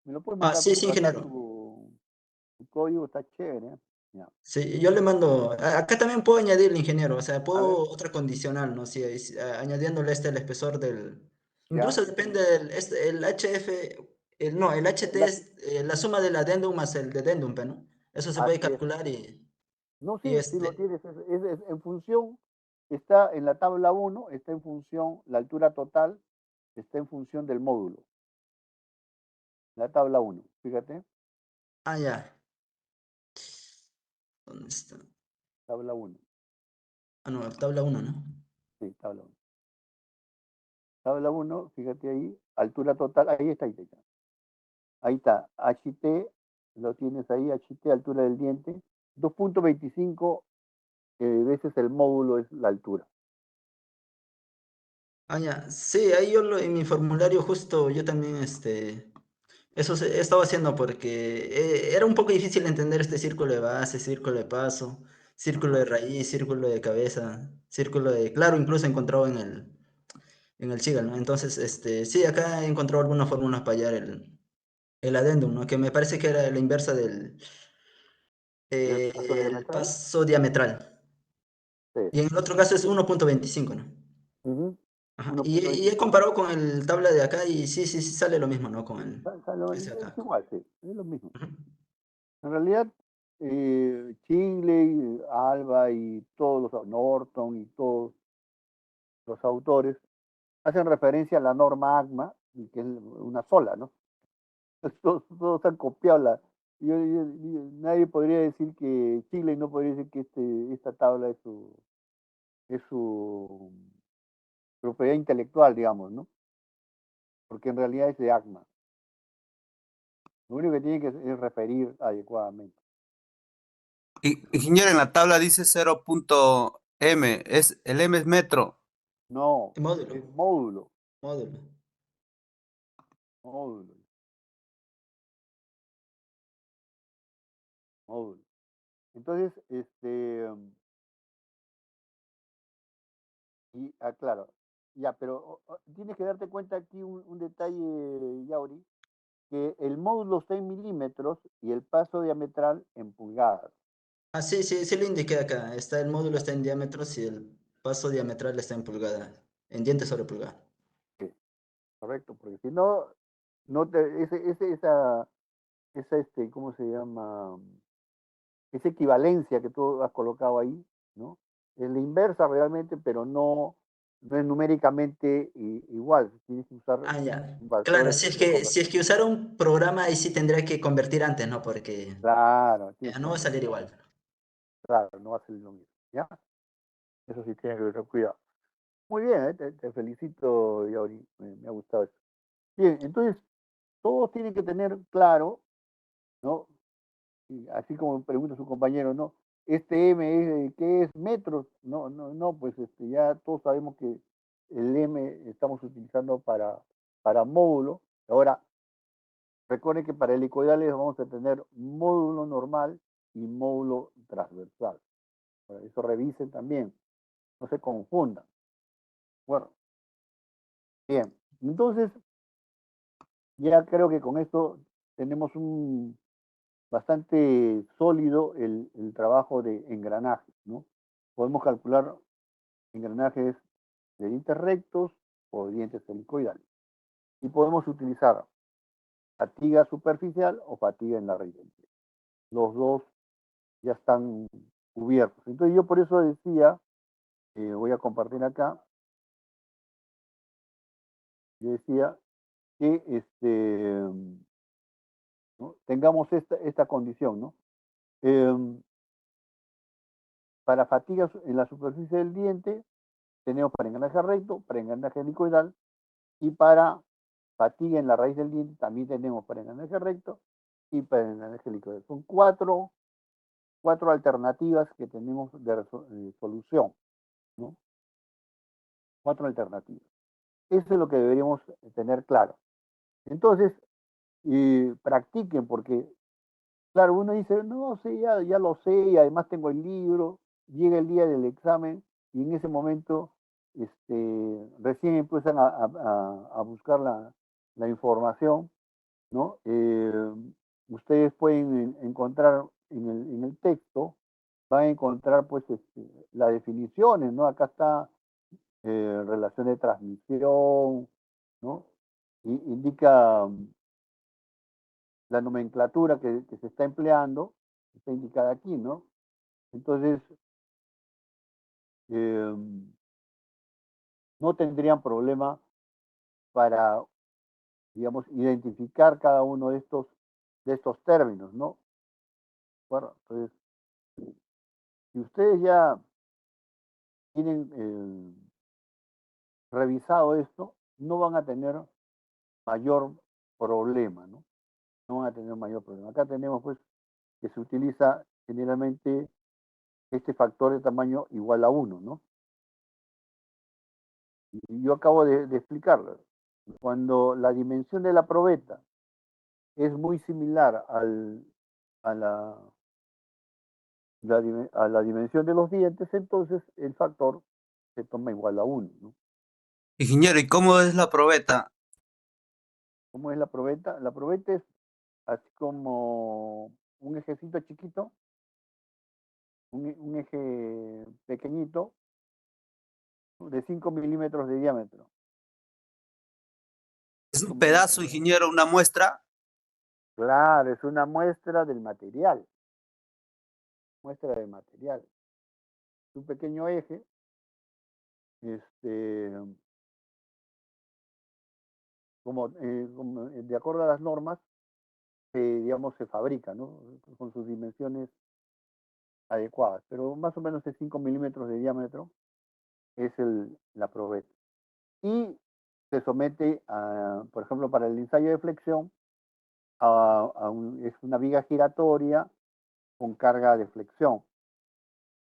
¿Me lo puedes Ah, mandar sí, por sí, WhatsApp ingeniero. tu código? Está chévere, ¿eh? Ya. Sí, yo le mando. Acá también puedo añadirle, ingeniero. O sea, A ver, puedo otra condicional, ¿no? Si, añadiéndole el espesor del. ya. Incluso depende el HF. No, el HT es la suma del adendum más el dedendum, ¿no? Eso se puede Así es. calcular y, No, y sí lo este. tienes. Es en función, está en la tabla 1, está en función, la altura total está en función del módulo. La tabla 1, fíjate, Ah, ya. ¿Dónde está? tabla 1. Ah, no, tabla 1, ¿no? Sí, tabla 1. Tabla 1, fíjate ahí, altura total, ahí está, ahí está. Ahí está, HT, lo tienes ahí, HT, altura del diente, 2.25 veces el módulo es la altura. Ah, ya. Sí, ahí en mi formulario justo yo también eso he estado haciendo porque era un poco difícil entender este círculo de base, círculo de paso, círculo de Ajá. raíz, círculo de cabeza, círculo de, claro, incluso he encontrado en el Sigal, ¿no? Entonces, sí, acá he encontrado algunas fórmulas para hallar el adendum, ¿no? Que me parece que era la inversa ¿El paso el diametral? paso diametral. Sí. Y en el otro caso es 1.25, ¿no? Ujú. Ajá. Y he 1.25. comparado con el tabla de acá y sí sale lo mismo, ¿no? Con ese Es acá. igual, sí, es lo mismo. Ujú. En realidad, Chingley, Alba y todos los, Norton y todos los autores hacen referencia a la norma ACMA, que es una sola, ¿no? Todos han copiado nadie podría decir que Chile no podría decir que esta tabla es su propiedad intelectual, digamos, ¿no? Porque en realidad es de ACMA. Lo único que tiene que es referir adecuadamente. Ingeniero, en la tabla dice 0.m, el m es metro. No, Módulo, es módulo. módulo. Módulo. Módulo. Entonces, claro, ya, pero tienes que darte cuenta aquí un detalle, Yauri, que el módulo está en milímetros y el paso diametral en pulgadas. Ah, sí, sí, sí lo indiqué acá. Está, el módulo está en diámetros y el paso diametral está en pulgada, en diente sobre pulgada. Sí, correcto, porque si no, no te, ¿cómo se llama? Esa equivalencia que tú has colocado ahí, ¿no? Es la inversa realmente, pero no es numéricamente igual. Tienes que usar Ah, ya. Claro, factores de si es conversión. que usara un programa ahí sí tendría que convertir antes, ¿no? Porque Claro, tienes ya que no va a salir convertir. igual. Claro, no va a ser lo mismo, ¿ya? Eso sí tienes que tener cuidado. Muy bien, te felicito, Yauri. Me ha gustado eso. Bien, entonces, todos tienen que tener claro, ¿no? Y así como pregunta su compañero, ¿no? Este M, ¿qué es metros? No, pues ya todos sabemos que el M estamos utilizando para módulo. Ahora, recuerden que para helicoidales vamos a tener módulo normal y módulo transversal. Por eso revisen también, no se confundan. Bueno, bien. Entonces, ya creo que con esto tenemos un bastante sólido el trabajo de engranaje, ¿no? Podemos calcular engranajes de dientes rectos o dientes helicoidales. Y podemos utilizar fatiga superficial o fatiga en la raíz del pie. Los dos ya están cubiertos. Entonces yo por eso decía, voy a compartir acá, yo decía que ¿no? Tengamos esta condición, ¿no? Para fatiga en la superficie del diente, tenemos para engranaje recto, para engranaje helicoidal, y para fatiga en la raíz del diente también tenemos para engranaje recto y para engranaje helicoidal. Son cuatro alternativas que tenemos de solución, ¿no? Cuatro alternativas. Eso es lo que deberíamos tener claro. Entonces, practiquen porque, claro, uno dice, no, sí, ya lo sé, y además tengo el libro, llega el día del examen y en ese momento recién empiezan a buscar la información, ¿no? Ustedes pueden encontrar en el texto, van a encontrar pues las definiciones, ¿no? Acá está relación de transmisión, ¿no? Indica la nomenclatura que se está empleando, está indicada aquí, ¿no? Entonces, eh, no tendrían problema para, digamos, identificar cada uno de estos términos, ¿no? Bueno, entonces, si ustedes ya tienen revisado esto, no van a tener mayor problema, ¿no? No van a tener mayor problema. Acá tenemos, pues, que se utiliza generalmente este factor de tamaño igual a 1, ¿no? Y yo acabo de explicarlo. Cuando la dimensión de la probeta es muy similar a la dimensión de los dientes, entonces el factor se toma igual a 1, ¿no? Ingeniero, ¿y cómo es la probeta? ¿Cómo es la probeta? La probeta es así como un ejecito chiquito, un eje pequeñito de 5 milímetros de diámetro. ¿Es 5 un pedazo, milímetros. ingeniero, una muestra? Claro, es una muestra del material. Muestra del material. Un pequeño eje, este, como de acuerdo a las normas, digamos, se fabrica, ¿no? Con sus dimensiones adecuadas. Pero más o menos de 5 milímetros de diámetro es la probeta. Y se somete por ejemplo, para el ensayo de flexión, es una viga giratoria con carga de flexión.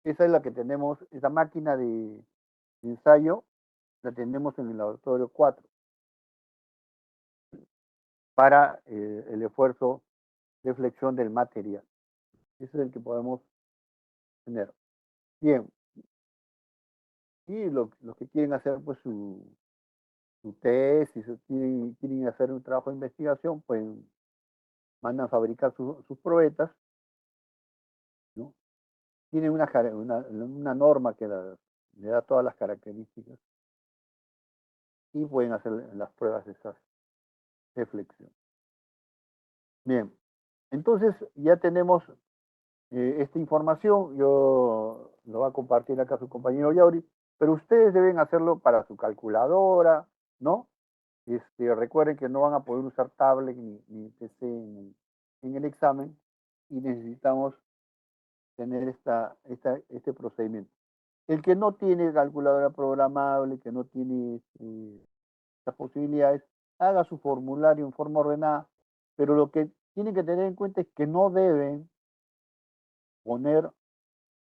Esa es la que tenemos, esa máquina de ensayo la tenemos en el laboratorio 4. para el esfuerzo de flexión del material. Ese es el que podemos tener. Bien. Y los que quieren hacer pues su tesis, quieren hacer un trabajo de investigación, pues mandan a fabricar sus probetas, ¿no? Tienen una norma que le da todas las características y pueden hacer las pruebas esas de flexión. Bien, entonces ya tenemos esta información, yo lo voy a compartir acá su compañero Yauri, pero ustedes deben hacerlo para su calculadora, ¿no? Recuerden que no van a poder usar tablet ni PC en el examen y necesitamos tener este procedimiento. El que no tiene calculadora programable, que no tiene estas posibilidades, haga su formulario en forma ordenada, pero lo que tienen que tener en cuenta es que no deben poner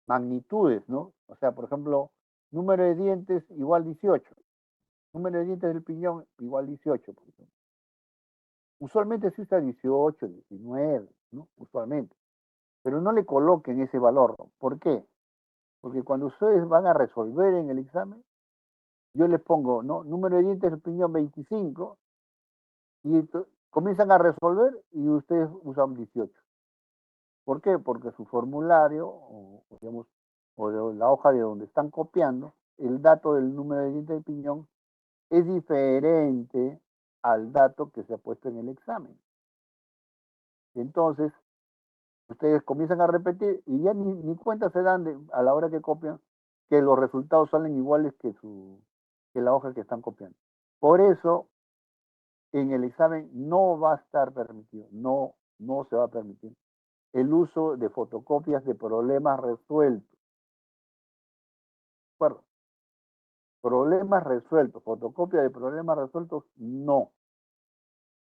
magnitudes, ¿no? O sea, por ejemplo, número de dientes igual 18, número de dientes del piñón igual 18, por ejemplo. Usualmente se usa 18, 19, ¿no? Usualmente. Pero no le coloquen ese valor. ¿Por qué? Porque cuando ustedes van a resolver en el examen, yo les pongo, ¿no? Número de dientes del piñón 25 y comienzan a resolver y ustedes usan 18. ¿Por qué? Porque su formulario, digamos, o de la hoja de donde están copiando, el dato del número de dientes del piñón es diferente al dato que se ha puesto en el examen. Entonces, ustedes comienzan a repetir y ya ni cuenta se dan a la hora que copian que los resultados salen iguales que la hoja que están copiando. Por eso, en el examen no va a estar permitido, no se va a permitir el uso de fotocopias de problemas resueltos. ¿De acuerdo? Problemas resueltos, fotocopia de problemas resueltos, no.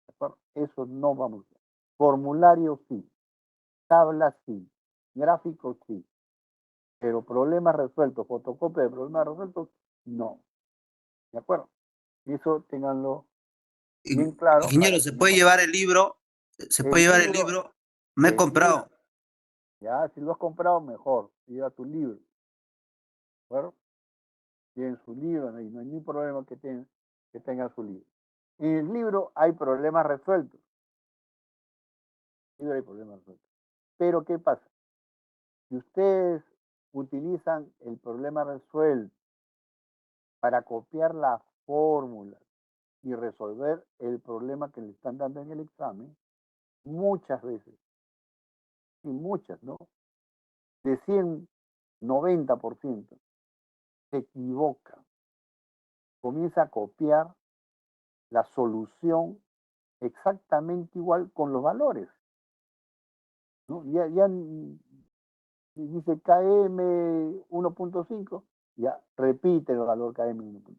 ¿De acuerdo? Eso no vamos a hacer. Formulario sí, tablas sí, gráficos sí, pero problemas resueltos, fotocopia de problemas resueltos, no. ¿De acuerdo? Eso ténganlo bien claro. Ingeniero, ¿se puede llevar el libro? ¿Se puede llevar el libro? Me he comprado. Ya, si lo has comprado, mejor. Lleva tu libro. ¿De acuerdo? Tienen su libro, no hay ningún problema que tengan su libro. En el libro hay problemas resueltos. En el libro hay problemas resueltos. Pero, ¿qué pasa? Si ustedes utilizan el problema resuelto para copiar la fórmula y resolver el problema que le están dando en el examen, muchas veces, y muchas, ¿no? De 100, 90% se equivoca. Comienza a copiar la solución exactamente igual con los valores, ¿no? Ya dice KM 1.5, ya repite el valor KM 1.5.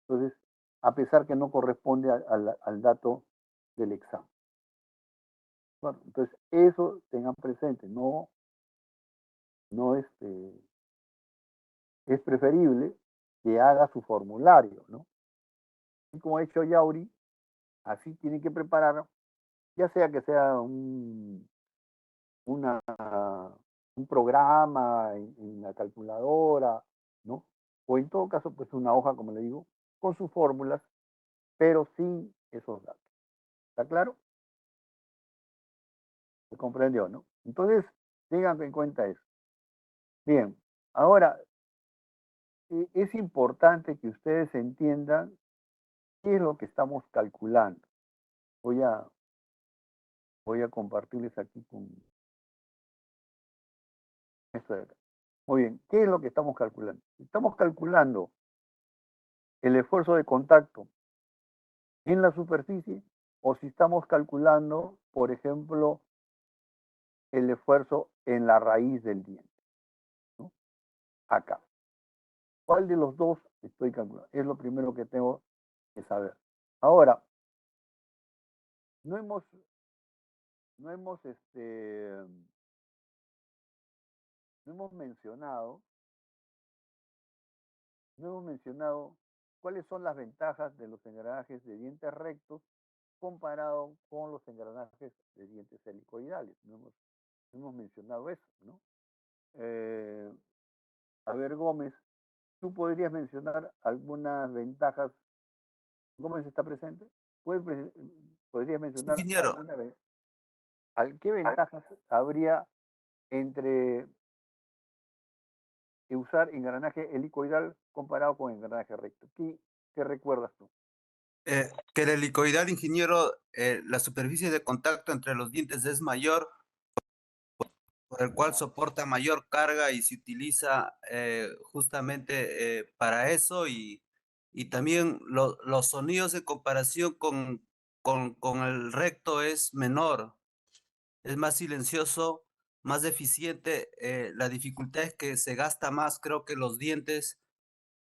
Entonces, a pesar que no corresponde al dato del examen. Bueno, entonces, eso tengan presente, no es preferible que haga su formulario, ¿no? Y como ha hecho Yauri, así tienen que preparar, ya sea que sea un programa en la calculadora, ¿no? O en todo caso, pues una hoja, como le digo, con sus fórmulas, pero sin esos datos. ¿Está claro? Se comprendió, ¿no? Entonces, tengan en cuenta eso. Bien, ahora, es importante que ustedes entiendan qué es lo que estamos calculando. Voy a compartirles aquí con esto de acá. Muy bien, ¿qué es lo que estamos calculando? Estamos calculando el esfuerzo de contacto en la superficie o si estamos calculando, por ejemplo, el esfuerzo en la raíz del diente, ¿no? Acá. ¿Cuál de los dos estoy calculando? Es lo primero que tengo que saber. Ahora, no hemos no hemos mencionado cuáles son las ventajas de los engranajes de dientes rectos comparado con los engranajes de dientes helicoidales. No hemos mencionado eso, ¿no? A ver, Gómez, ¿tú podrías mencionar algunas ventajas? ¿Gómez está presente? ¿Podrías mencionar Ingeniero, qué ventajas habría entre usar engranaje helicoidal comparado con engranaje recto? ¿Qué recuerdas tú? que el helicoidal, ingeniero, la superficie de contacto entre los dientes es mayor, por el cual soporta mayor carga y se utiliza justamente para eso y también los sonidos en comparación con el recto es menor, es más silencioso, más eficiente. La dificultad es que se gasta más, creo que los dientes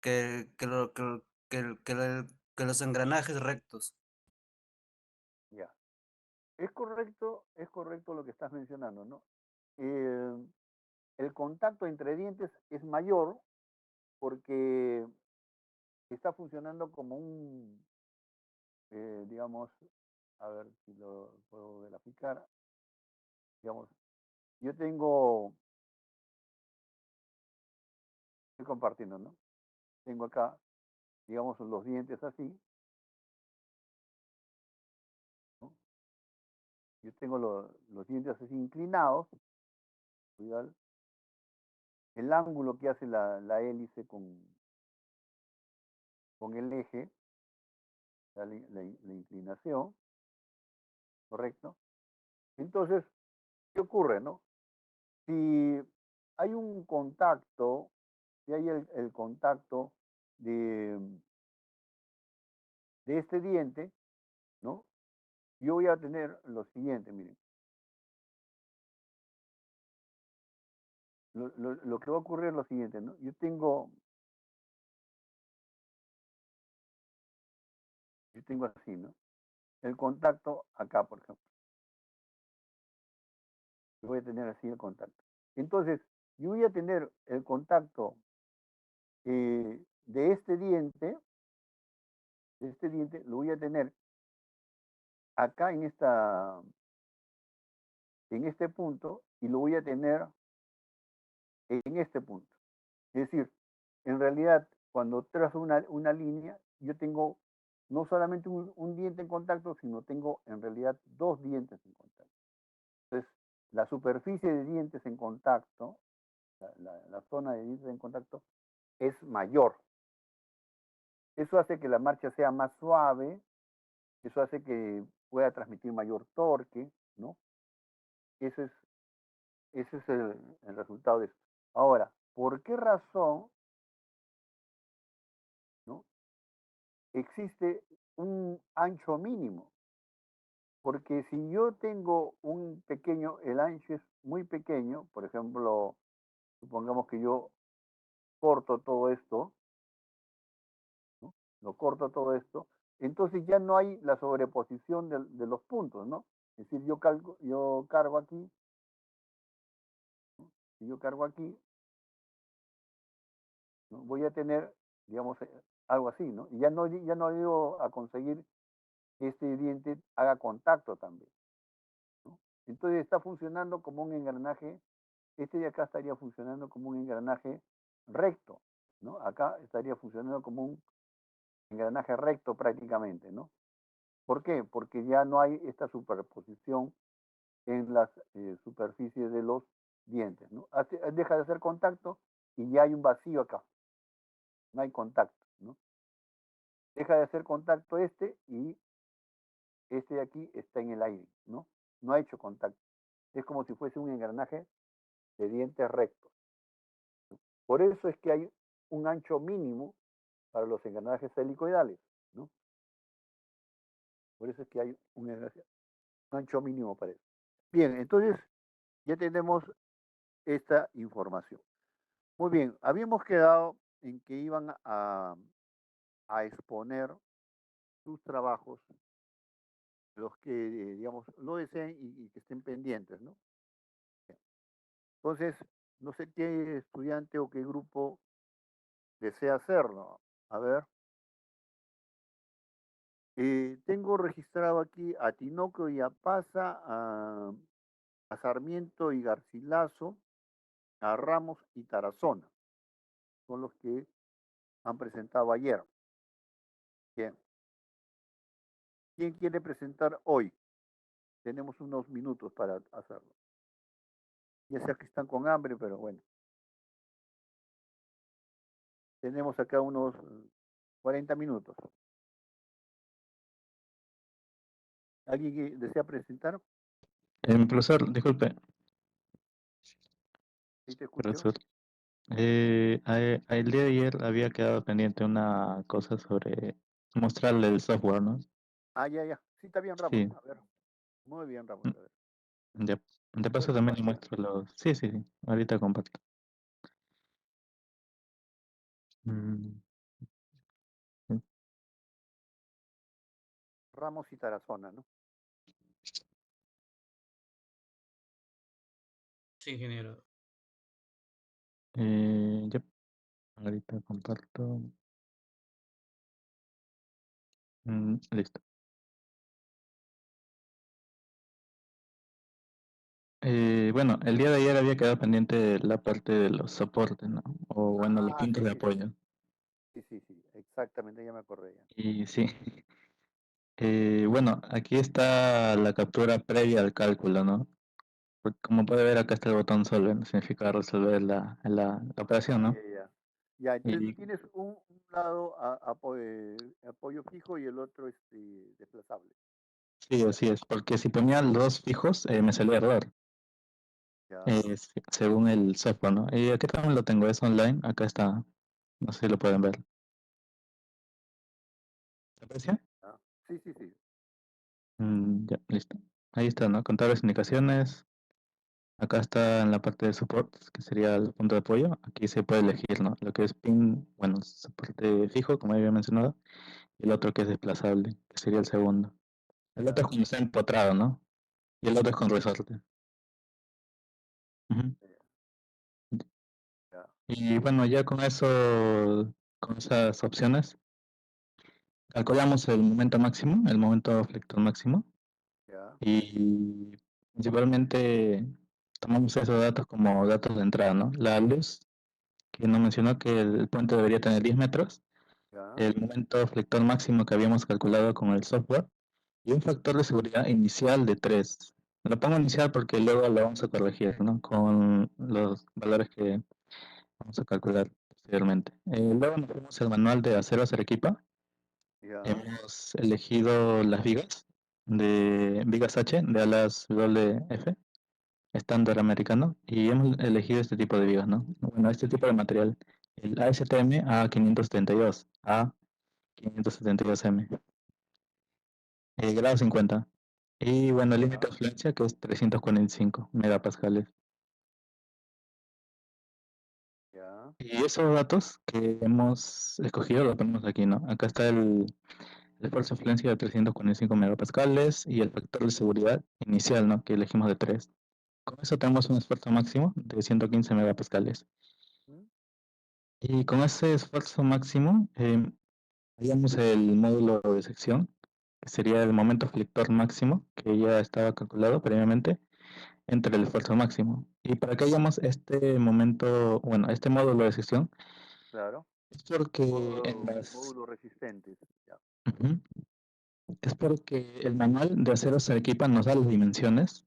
que, lo- que los engranajes rectos. Ya. Es correcto lo que estás mencionando, ¿no? El contacto entre dientes es mayor porque está funcionando como digamos, a ver si lo puedo graficar, digamos, yo estoy compartiendo, ¿no? Tengo acá, digamos, los dientes así, ¿no? Yo tengo los dientes así inclinados, cuidado, el ángulo que hace la hélice con el eje, la inclinación, ¿correcto? Entonces, ¿qué ocurre, no? Si hay un contacto, si hay el contacto de, de este diente, ¿no? Yo voy a tener lo siguiente, miren. Lo que va a ocurrir es lo siguiente, ¿no? Yo tengo así, ¿no? El contacto acá, por ejemplo. Yo voy a tener así el contacto. Entonces, yo voy a tener el contacto de este diente, lo voy a tener acá en este punto y lo voy a tener en este punto. Es decir, en realidad, cuando trazo una línea, yo tengo no solamente un diente en contacto, sino tengo en realidad dos dientes en contacto. Entonces, la superficie de dientes en contacto, la zona de dientes en contacto, es mayor. Eso hace que la marcha sea más suave, eso hace que pueda transmitir mayor torque, ¿no? Ese es el resultado de esto. Ahora, ¿por qué razón, ¿no? Existe un ancho mínimo? Porque si yo tengo el ancho es muy pequeño, por ejemplo, supongamos que yo corto todo esto, ¿no? Lo corto todo esto, entonces ya no hay la sobreposición de los puntos, ¿no? Es decir, yo cargo aquí, ¿no? Si yo cargo aquí, ¿no? Voy a tener, digamos, algo así, ¿no? Y ya no ayudo a conseguir que este diente haga contacto también, ¿no? Entonces está funcionando como un engranaje, este de acá estaría funcionando como un engranaje recto, ¿no? Acá estaría funcionando como un engranaje recto prácticamente, ¿no? ¿Por qué? Porque ya no hay esta superposición en las superficies de los dientes, ¿no? Deja de hacer contacto y ya hay un vacío acá, no hay contacto, ¿no? Deja de hacer contacto y este de aquí está en el aire, ¿no? No ha hecho contacto. Es como si fuese un engranaje de dientes rectos. Por eso es que hay un ancho mínimo para los engranajes helicoidales, ¿no? Por eso es que hay un ancho mínimo para eso. Bien, entonces ya tenemos esta información. Muy bien, habíamos quedado en que iban a exponer sus trabajos, los que, digamos, lo deseen y que estén pendientes, ¿no? Entonces, no sé qué estudiante o qué grupo desea hacerlo. A ver, Tengo registrado aquí a Tinoco y a Pasa, a Sarmiento y Garcilaso, a Ramos y Tarazona. Son los que han presentado ayer. Bien. ¿Quién quiere presentar hoy? Tenemos unos minutos para hacerlo. Ya sea que están con hambre, pero bueno. Tenemos acá unos 40 minutos. ¿Alguien que desea presentar? Profesor, disculpe, ¿Sí te escucho? profesor. El día de ayer había quedado pendiente una cosa sobre mostrarle el software, ¿no? Ah, ya. Sí, está bien, Ramos. Sí, A ver. Muy bien, Ramos. A ver. de ¿Puedes paso también le compartir? muestro los... Sí, ahorita comparto. Mm, sí. Ramos y Tarazona, ¿no? Sí, ingeniero. Ya, ahorita comparto. Listo. Bueno, el día de ayer había quedado pendiente la parte de los soportes, ¿no? O bueno, los Ah, puntos de sí. apoyo. Sí. Exactamente, ya me acordé ya. Y sí, bueno, aquí está la captura previa al cálculo, ¿no? Como puede ver, acá está el botón Solve, ¿no? Significa resolver la operación, ¿no? Ya. Ya, entonces tú Y tienes un lado apoyo fijo y el otro desplazable. sí, así es, porque si ponía los dos fijos, me salía error, Ya. según el software, ¿no? Y aquí también lo tengo, es online, acá está, no sé si lo pueden ver. ¿Se aprecia? Ya. Sí. Ya, listo. Ahí está, ¿no? Contables indicaciones. Acá está en la parte de support, que sería el punto de apoyo. Aquí se puede elegir, ¿no? Lo que es pin, bueno, soporte fijo, como había mencionado, y el otro que es desplazable, que sería el segundo. El otro es Ya. cuando está empotrado, ¿no? Y el otro es con resorte. Ujú. Ya. Y bueno, ya con eso, con esas opciones, calculamos el momento máximo, el momento flector máximo, Ya. y principalmente tomamos esos datos como datos de entrada, ¿no? La luz, que nos mencionó que el puente debería tener 10 metros, Ya. el momento flector máximo que habíamos calculado con el software, y un factor de seguridad inicial de 3. Lo pongo inicial porque luego lo vamos a corregir, ¿no? Con los valores que vamos a calcular posteriormente. Luego nos fuimos al manual de acero Arequipa. Ya. Hemos elegido las vigas de vigas H de alas WF, estándar americano, y hemos elegido este tipo de vigas, ¿no? Bueno, este tipo de material, el ASTM A572, A572M, grado 50. Y bueno, el límite de influencia que es 345 megapascales. Ya. Y esos datos que hemos escogido los ponemos aquí, ¿no? Acá está el esfuerzo de influencia de 345 megapascales y el factor de seguridad inicial, ¿no? Que elegimos de 3. Con eso tenemos un esfuerzo máximo de 115 megapascales. ¿Mm? Y con ese esfuerzo máximo, haríamos el módulo de sección, que sería el momento flector máximo, que ya estaba calculado previamente, entre el esfuerzo máximo. Y para que hayamos este momento, bueno, este módulo de sección, Claro. es porque en las... Módulos resistentes. Ya. Ujú. Es porque el manual de acero se equipa nos da las dimensiones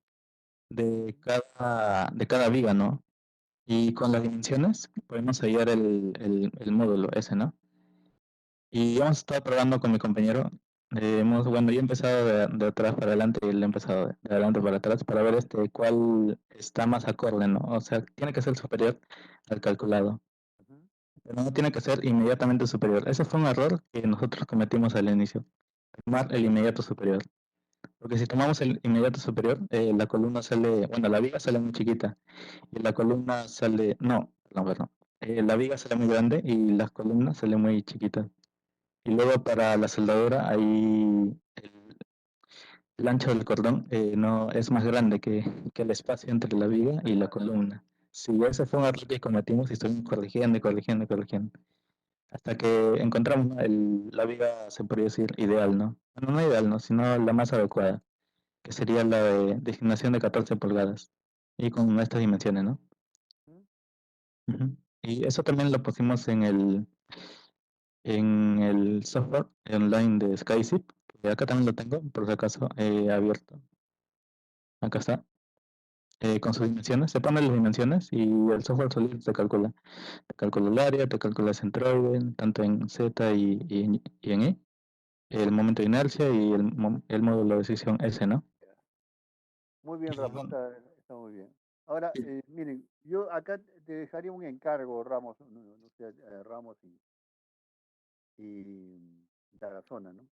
de cada viga, ¿no? Y con las dimensiones podemos hallar el módulo ese, ¿no? Y hemos estado probando con mi compañero. Bueno, yo he empezado de atrás para adelante y él ha empezado de adelante para atrás para ver cuál está más acorde, ¿no? O sea, tiene que ser superior al calculado, Ujú. pero no tiene que ser inmediatamente superior. Ese fue un error que nosotros cometimos al inicio, tomar el inmediato superior. Porque si tomamos el inmediato superior, la columna sale, bueno, la viga sale muy chiquita y la columna sale, no, perdón. La viga sale muy grande y las columnas salen muy chiquitas. Y luego para la soldadura, ahí el ancho del cordón no es más grande que el espacio entre la viga y la columna. Sí, ese fue un error que cometimos y estuvimos corrigiendo y corrigiendo y corrigiendo. hasta que encontramos, ¿no? La viga, se podría decir, ideal, ¿no? Bueno, no ideal, ¿no? Sino la más adecuada, que sería la de gimnasión de 14 pulgadas y con estas dimensiones, ¿no? ¿Mm? Ujú. Y eso también lo pusimos en el software online de SkyZip, que acá también lo tengo, por si acaso, abierto. Acá está, con sus dimensiones. Se ponen las dimensiones y el software solito te calcula. Te calcula el área, te calcula el centroide, tanto en Z y en Y, el momento de inercia y el módulo de decisión S, ¿no? Muy bien, Y Ramos, bueno, está muy bien. Ahora, miren, yo acá te dejaría un encargo, Ramos, no sé, Ramos y Tarazona, ¿no?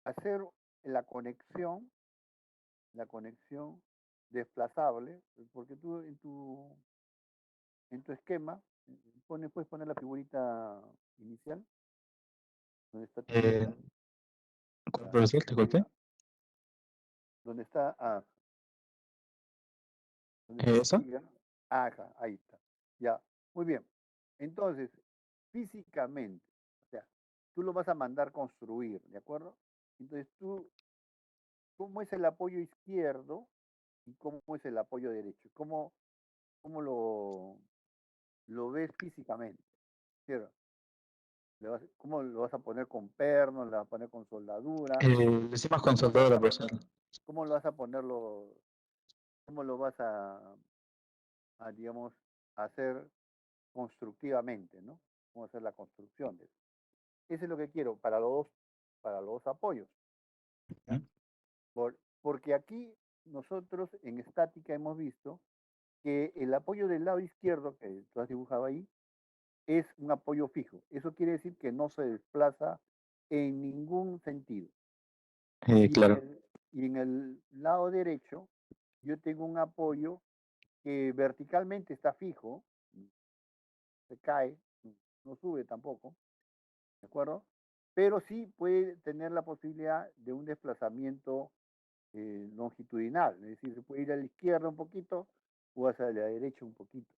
Hacer la conexión desplazable, porque tú en tu esquema puedes poner la figurita inicial, donde está tu eh, viga, ¿cuál, la profesor? Disculpe. viga, donde está, donde está tu ¿Eso? viga, ajá, ahí está, ya, muy bien. Entonces, físicamente, o sea, tú lo vas a mandar construir, ¿de acuerdo? Entonces ¿cómo es el apoyo izquierdo y cómo es el apoyo derecho? ¿Cómo lo ves físicamente? ¿Cierto? ¿Cómo lo vas a poner con pernos? ¿Lo vas a poner con soldadura? Lo hicimos con ¿Cómo lo vas soldadura, a profesor. poner? ¿Cómo lo vas a ponerlo? ¿Cómo lo vas digamos, hacer constructivamente, ¿no? ¿Cómo hacer la construcción de eso? Eso es lo que quiero para los apoyos. ¿Ya? Ujú. Porque aquí nosotros en estática hemos visto que el apoyo del lado izquierdo, que tú has dibujado ahí, es un apoyo fijo. Eso quiere decir que no se desplaza en ningún sentido. Y en Claro. el lado derecho, yo tengo un apoyo que verticalmente está fijo, se cae, no sube tampoco, ¿de acuerdo? Pero sí puede tener la posibilidad de un desplazamiento longitudinal, es decir, se puede ir a la izquierda un poquito o hacia la derecha un poquito.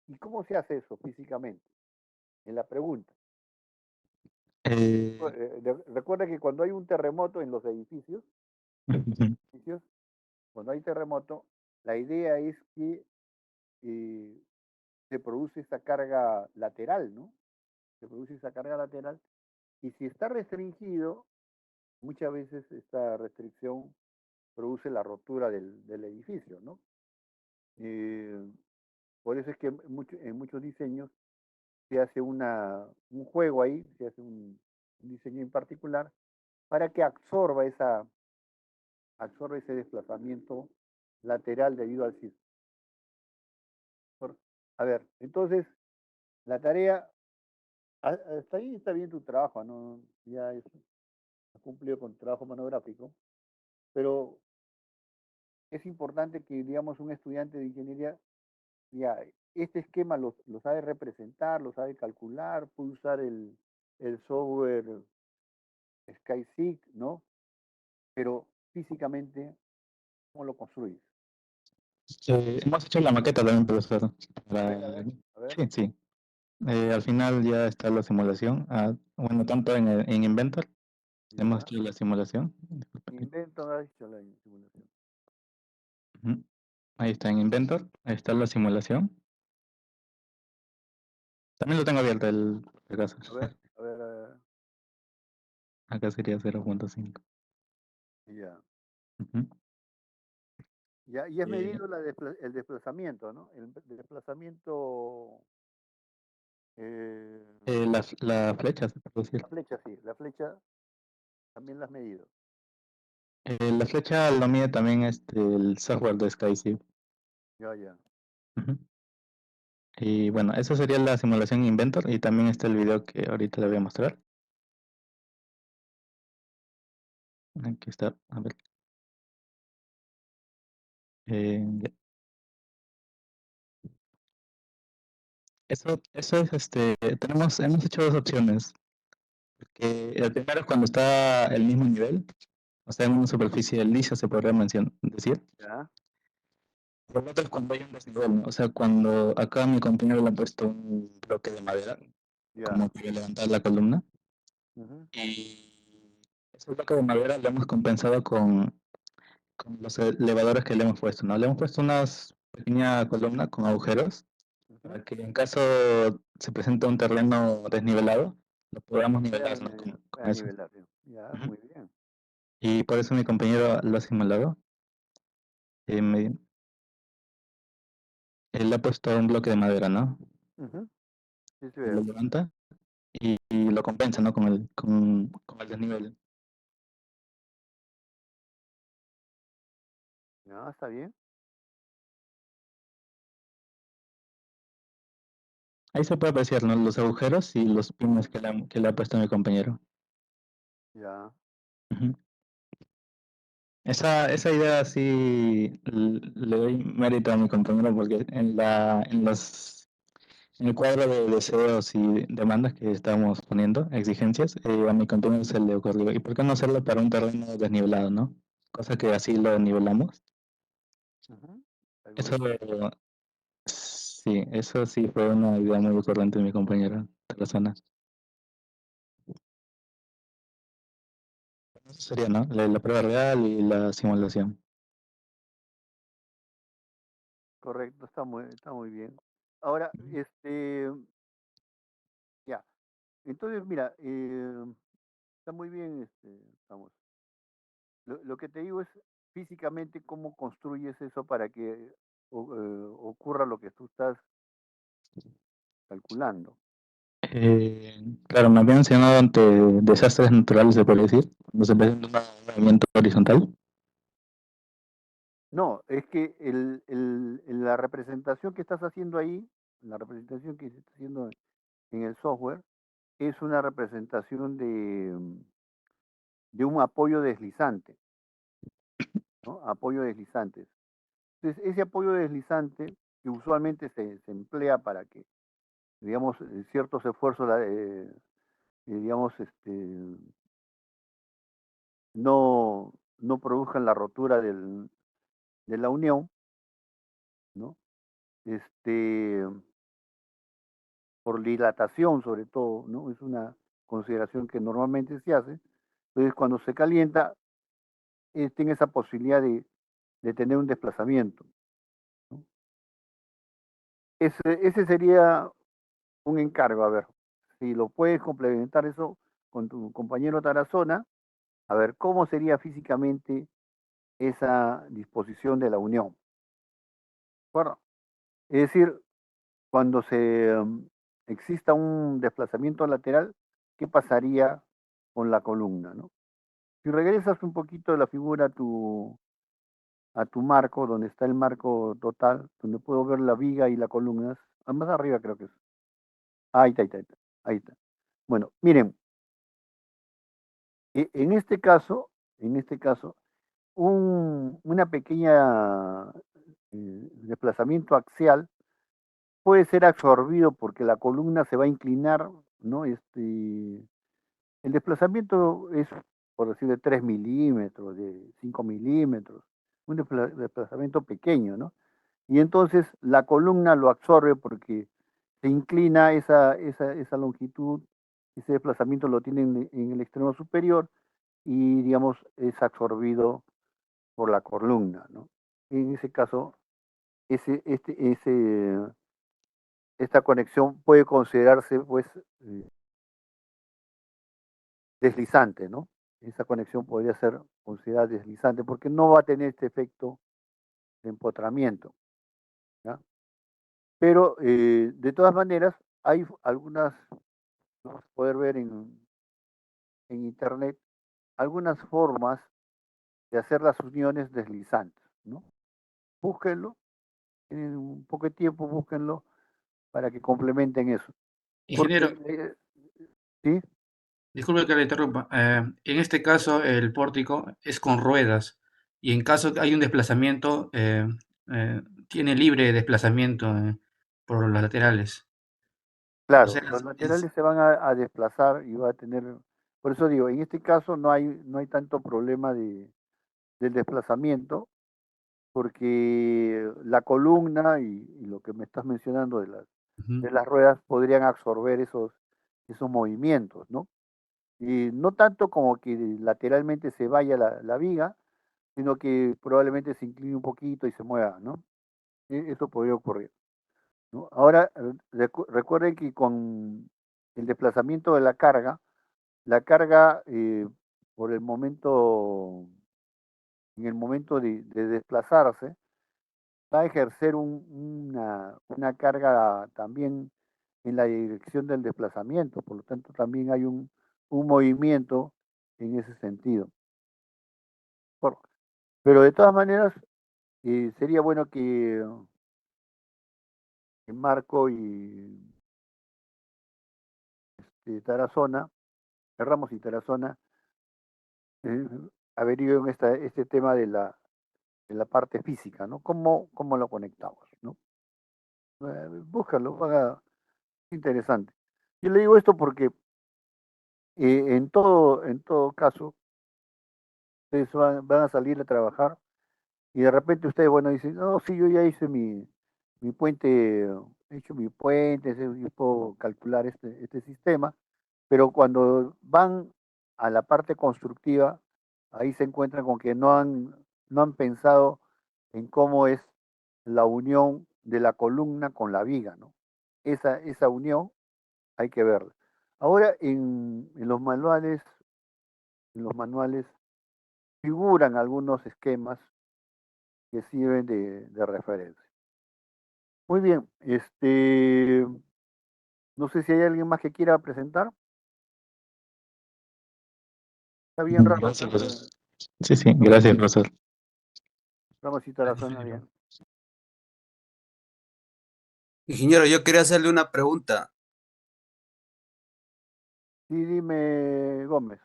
¿Y cómo se hace eso físicamente? En la pregunta. Eh, Recuerda que cuando hay un terremoto en los ujú. edificios, cuando hay terremoto, la idea es que eh, se produce esa carga lateral, ¿no? Se produce esa carga lateral y si está restringido, muchas veces esta restricción produce la rotura del edificio, ¿no? Eh, por eso es que en muchos diseños se hace un juego ahí, se hace un diseño en particular para que absorba ese desplazamiento lateral debido al sismo. A ver, entonces, la tarea, hasta ahí está bien tu trabajo, ¿no? Ya has cumplido con tu trabajo monográfico, pero es importante que, digamos, un estudiante de ingeniería, ya, este esquema lo sabe representar, lo sabe calcular, puede usar el software SkySeek, ¿no? Pero físicamente, ¿cómo lo construyes? Hemos hecho la maqueta también, profesor. A ver, a ver, a ver. Sí, sí. Al final ya está la simulación. Bueno, tanto en Inventor hemos Ya. hecho la simulación. Disculpe. Invento, has hecho la simulación. Ujú. Ahí está en Inventor, ahí está la simulación. También lo tengo abierto el caso. A ver, a ver, a ver. Acá sería 0.5. Ya. Ujú. Ya, y has Eh, medido el desplazamiento, ¿no? El desplazamiento, la flecha, se puede decir. la flecha, sí, la flecha también la has medido. La flecha lo mide también el software de SkySeed. Ya, ya. Ujú. Y bueno, esa sería la simulación Inventor y también está el video que ahorita le voy a mostrar. Aquí está, a ver. Ya. Eso es, hemos hecho dos opciones. Que el primero es cuando está el mismo nivel, o sea, en una superficie lisa se podría decir. Ya. Por lo otro es cuando hay un desnivel, ¿no? O sea, cuando acá mi compañero le ha puesto un bloque de madera, Ya. como para levantar la columna, Ujú. y ese bloque de madera lo hemos compensado con los elevadores que le hemos puesto, ¿no? Le hemos puesto una pequeña columna con agujeros Ujú. para que en caso se presente un terreno desnivelado, lo podamos nivelar, ¿no? Con Pueda eso. nivelar, sí. Ya, Ujú. muy bien. Y por eso mi compañero lo ha simulado. eh, me- Él le ha puesto un bloque de madera, ¿no? Ujú. Sí, sí, Lo veo. levanta y lo compensa, ¿no? Con el desnivel. Ya, está bien. Ahí se puede apreciar, ¿no? Los agujeros y los pines que le ha puesto mi compañero. Ya. Ujú. Esa idea sí le doy mérito a mi compañero porque en el cuadro de deseos y demandas que estábamos poniendo, exigencias, a mi compañero se le ocurrió, ¿y por qué no hacerlo para un terreno desnivelado, no? Cosa que así lo nivelamos. Ujú. Algo Eso, bien. sí, eso sí fue una idea muy ocurrente de mi compañero de la zona. Eso sería, ¿no? La prueba real y la simulación. Correcto, está muy bien. Ahora, ya. Entonces, mira, está muy bien, vamos. Lo que te digo es físicamente cómo construyes eso para que ocurra lo que tú estás calculando. Claro, me habían enseñado ante desastres naturales, se puede decir, cuando se presenta un movimiento horizontal. No, es que la representación que estás haciendo ahí, la representación que se está haciendo en el software, es una representación de un apoyo deslizante, ¿no? Apoyo deslizante. Entonces, ese apoyo deslizante, que usualmente se emplea para que, digamos, ciertos esfuerzos, digamos, no produzcan la rotura de la unión, ¿no? Este, por dilatación sobre todo, ¿no? Es una consideración que normalmente se hace. Entonces, cuando se calienta, tiene esa posibilidad de tener un desplazamiento, ¿no? Ese sería un encargo, a ver, si lo puedes complementar eso con tu compañero Tarazona, a ver cómo sería físicamente esa disposición de la unión. ¿De acuerdo? Es decir, cuando exista un desplazamiento lateral, ¿qué pasaría con la columna, ¿no? Si regresas un poquito de la figura a tu marco, donde está el marco total, donde puedo ver la viga y la columna, más arriba creo que es. Ahí está, ahí está, ahí está. Ahí está. Bueno, miren, en este caso, una pequeña desplazamiento axial puede ser absorbido porque la columna se va a inclinar, ¿no? El desplazamiento es, por decir, de 3 milímetros, de 5 milímetros, un desplazamiento pequeño, ¿no? Y entonces la columna lo absorbe porque se inclina esa longitud, ese desplazamiento lo tiene en el extremo superior y, digamos, es absorbido por la columna, ¿no? En ese caso, ese, este, ese, esta conexión puede considerarse, pues, deslizante, ¿no? Esa conexión podría ser considerada deslizante porque no va a tener este efecto de empotramiento, ¿ya? Pero, de todas maneras, hay algunas, vamos a poder ver en internet, algunas formas de hacer las uniones deslizantes, ¿no? Búsquenlo, tienen un poco de tiempo, búsquenlo para que complementen eso. Porque, Ingeniero, ¿sí? disculpe que le interrumpa. En este caso, el pórtico es con ruedas y en caso que hay un desplazamiento, tiene libre desplazamiento por los laterales. O Claro, sea, los laterales se van a desplazar y va a tener, por eso digo, en este caso no hay tanto problema del desplazamiento, porque la columna y lo que me estás mencionando de Ujú. las ruedas podrían absorber esos movimientos, ¿no? Y no tanto como que lateralmente se vaya la viga, sino que probablemente se incline un poquito y se mueva, ¿no? Eso podría ocurrir, ¿no? Ahora, recuerden que con el desplazamiento de la carga por el momento, en el momento de desplazarse, va a ejercer una carga también en la dirección del desplazamiento, por lo tanto también hay un movimiento en ese sentido. Bueno, pero de todas maneras, sería bueno que Marco y Tarazona, Ramos y Tarazona, eh, averigüen este tema de la parte física, ¿no? ¿Cómo lo conectamos, ¿no? Búscalo, haga interesante. Yo le digo esto porque en todo caso, ustedes van a salir a trabajar y de repente ustedes, bueno, dicen, no, sí, yo ya hice mi puente, he hecho mi puente, yo puedo calcular este sistema, pero cuando van a la parte constructiva, ahí se encuentran con que no han pensado en cómo es la unión de la columna con la viga, ¿no? Esa unión hay que verla. Ahora en los manuales figuran algunos esquemas que sirven de referencia. Muy bien, no sé si hay alguien más que quiera presentar. Está bien, Ramos, Gracias, profesor. Sí, sí, gracias, profesor. Ramos y Tarazona, bien. Ingeniero, yo quería hacerle una pregunta. Sí, dime, Gómez.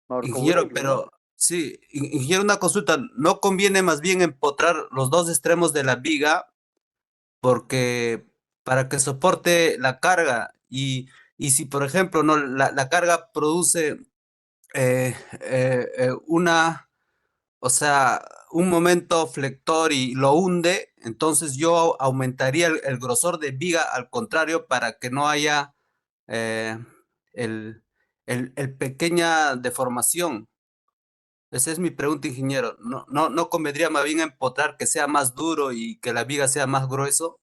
Marco Ingeniero, Aurelio, ¿no? pero sí, ingeniero, una consulta. ¿No conviene más bien empotrar los dos extremos de la viga porque para que soporte la carga y si, por ejemplo, no, la carga produce una, o sea, un momento flector y lo hunde, entonces yo aumentaría el grosor de viga al contrario para que no haya eh, el, el pequeña deformación. Esa es mi pregunta, ingeniero. ¿No convendría más bien empotrar que sea más duro y que la viga sea más grueso?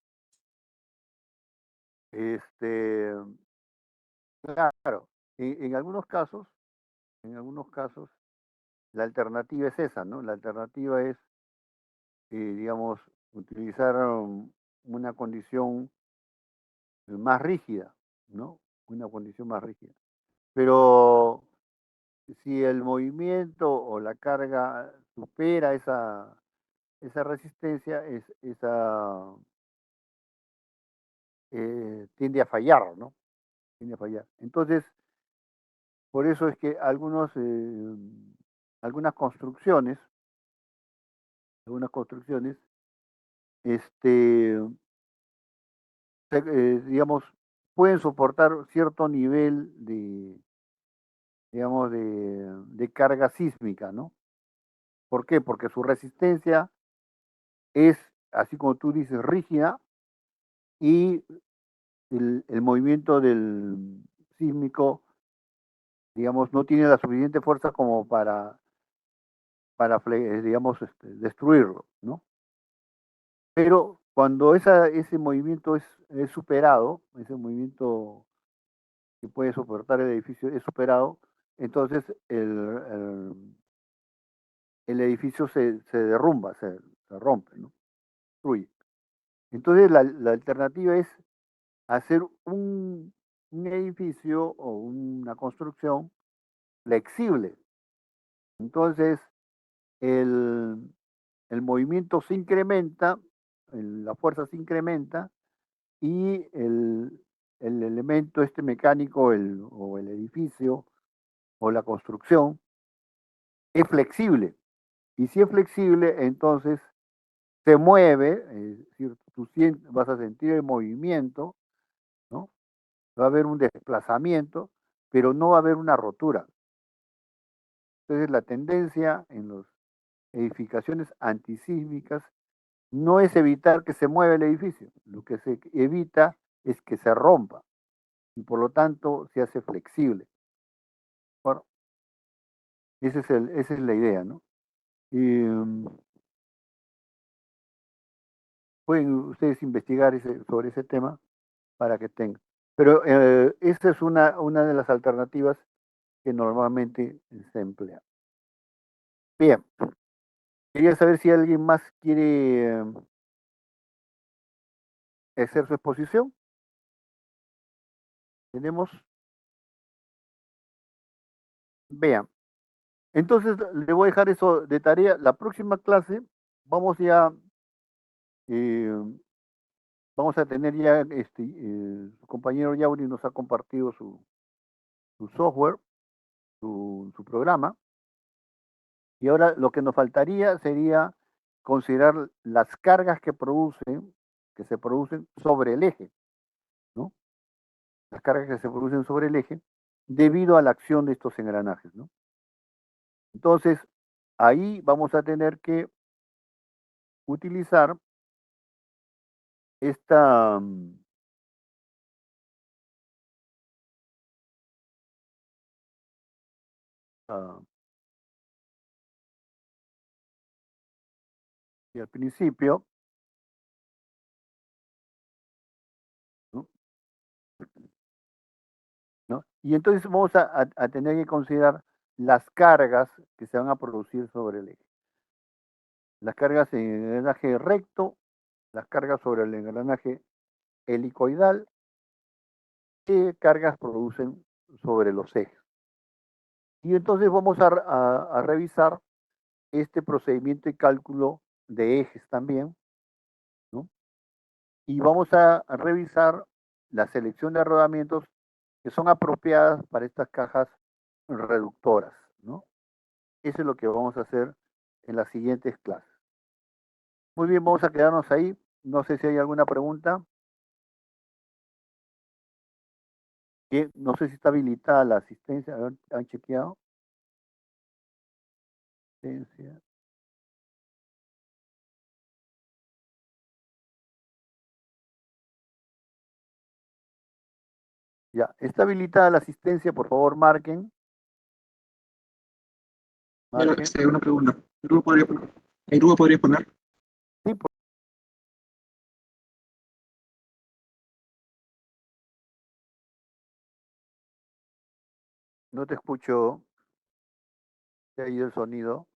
Este, claro, en algunos casos, la alternativa es esa, ¿no? La alternativa es, digamos, utilizar una condición más rígida, ¿no? Una condición más rígida. Pero si el movimiento o la carga supera esa resistencia, tiende a fallar, ¿no? Tiende a fallar. Entonces, por eso es que algunas construcciones, este, digamos, pueden soportar cierto nivel digamos, de carga sísmica, ¿no? ¿Por qué? Porque su resistencia es, así como tú dices, rígida y el movimiento del sísmico, digamos, no tiene la suficiente fuerza como digamos, destruirlo, ¿no? Pero cuando ese movimiento es superado, ese movimiento que puede soportar el edificio es superado, entonces el edificio se derrumba, se rompe, ¿no? Destruye. Entonces la alternativa es hacer un edificio o una construcción flexible. Entonces el, el movimiento se incrementa, la fuerza se incrementa y el elemento mecánico o el edificio o la construcción es flexible. Y si es flexible, entonces se mueve, es decir, vas a sentir el movimiento, ¿no? Va a haber un desplazamiento, pero no va a haber una rotura. Entonces la tendencia edificaciones antisísmicas no es evitar que se mueva el edificio, lo que se evita es que se rompa y por lo tanto se hace flexible. Bueno, esa es la idea, ¿no? Y, pueden ustedes investigar sobre ese tema para que tengan. Pero esa es una de las alternativas que normalmente se emplea. Bien, quería saber si alguien más quiere hacer su exposición. Tenemos, vean, entonces le voy a dejar eso de tarea. La próxima clase vamos ya, eh, vamos a tener ya, su compañero Yauri nos ha compartido su software, su programa. Y ahora lo que nos faltaría sería considerar las cargas que se producen sobre el eje, ¿no? Las cargas que se producen sobre el eje debido a la acción de estos engranajes, ¿no? Entonces, ahí vamos a tener que utilizar esta ah, y al principio, ¿no? ¿No? Y entonces vamos a tener que considerar las cargas que se van a producir sobre el eje. Las cargas en el engranaje recto, las cargas sobre el engranaje helicoidal, qué cargas producen sobre los ejes. Y entonces vamos a revisar este procedimiento y cálculo de ejes también, ¿no? Y vamos a revisar la selección de rodamientos que son apropiadas para estas cajas reductoras, ¿no? Eso es lo que vamos a hacer en las siguientes clases. Muy bien, vamos a quedarnos ahí. No sé si hay alguna pregunta. Bien, no sé si está habilitada la asistencia. A ver, ¿han chequeado? Asistencia. Ya, está habilitada la asistencia, por favor, marquen. Mira, una pregunta. ¿El grupo podría poner? Sí, no te escucho. Se ha ido el sonido.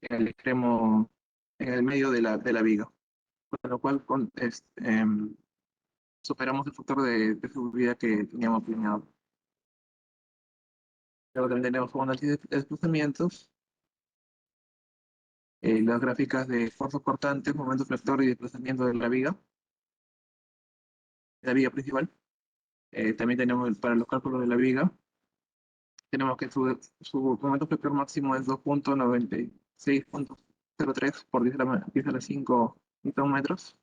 En el extremo, en el medio de la viga, con lo cual superamos el factor de seguridad que teníamos planeado. Luego también tenemos un análisis de desplazamientos, las gráficas de esfuerzos cortantes, momento flector y desplazamiento de la viga principal. También tenemos para los cálculos de la viga, tenemos que su momento flector máximo es 2.96.03 por 10 a la 5 newton-metros,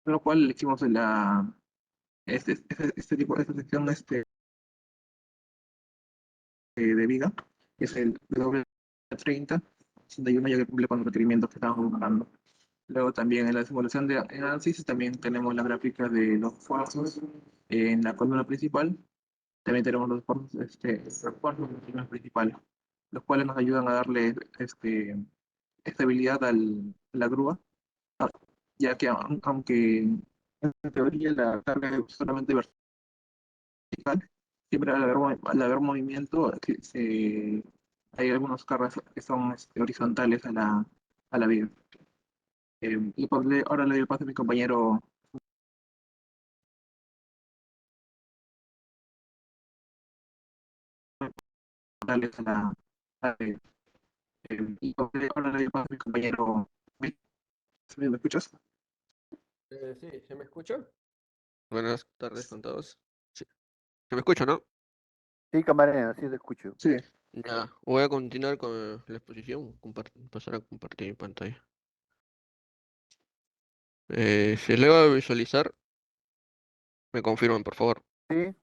con lo cual elegimos esta sección de viga, que es el W30-81, ya que cumple con los requerimientos que estamos buscando. Luego también en la simulación de análisis también tenemos la gráfica de los esfuerzos en la columna principal. También tenemos los esfuerzos en la columna principal, los cuales nos ayudan a darle estabilidad a la grúa, ya que aunque en teoría la carga es solamente vertical, siempre al haber movimiento hay algunos cargas que son horizontales a la viga. Ahora le doy el paso a mi compañero. Horizontales a la viga. Ahora le doy el paso a mi compañero. ¿Me escuchas? Sí, ¿se me escucha? Buenas tardes con todos. Sí, ¿se me escucha, no? Sí, camarena, sí te escucho. Sí. Ya, voy a continuar con la exposición, pasar a compartir mi pantalla. Si le va a visualizar, me confirman, por favor. Sí,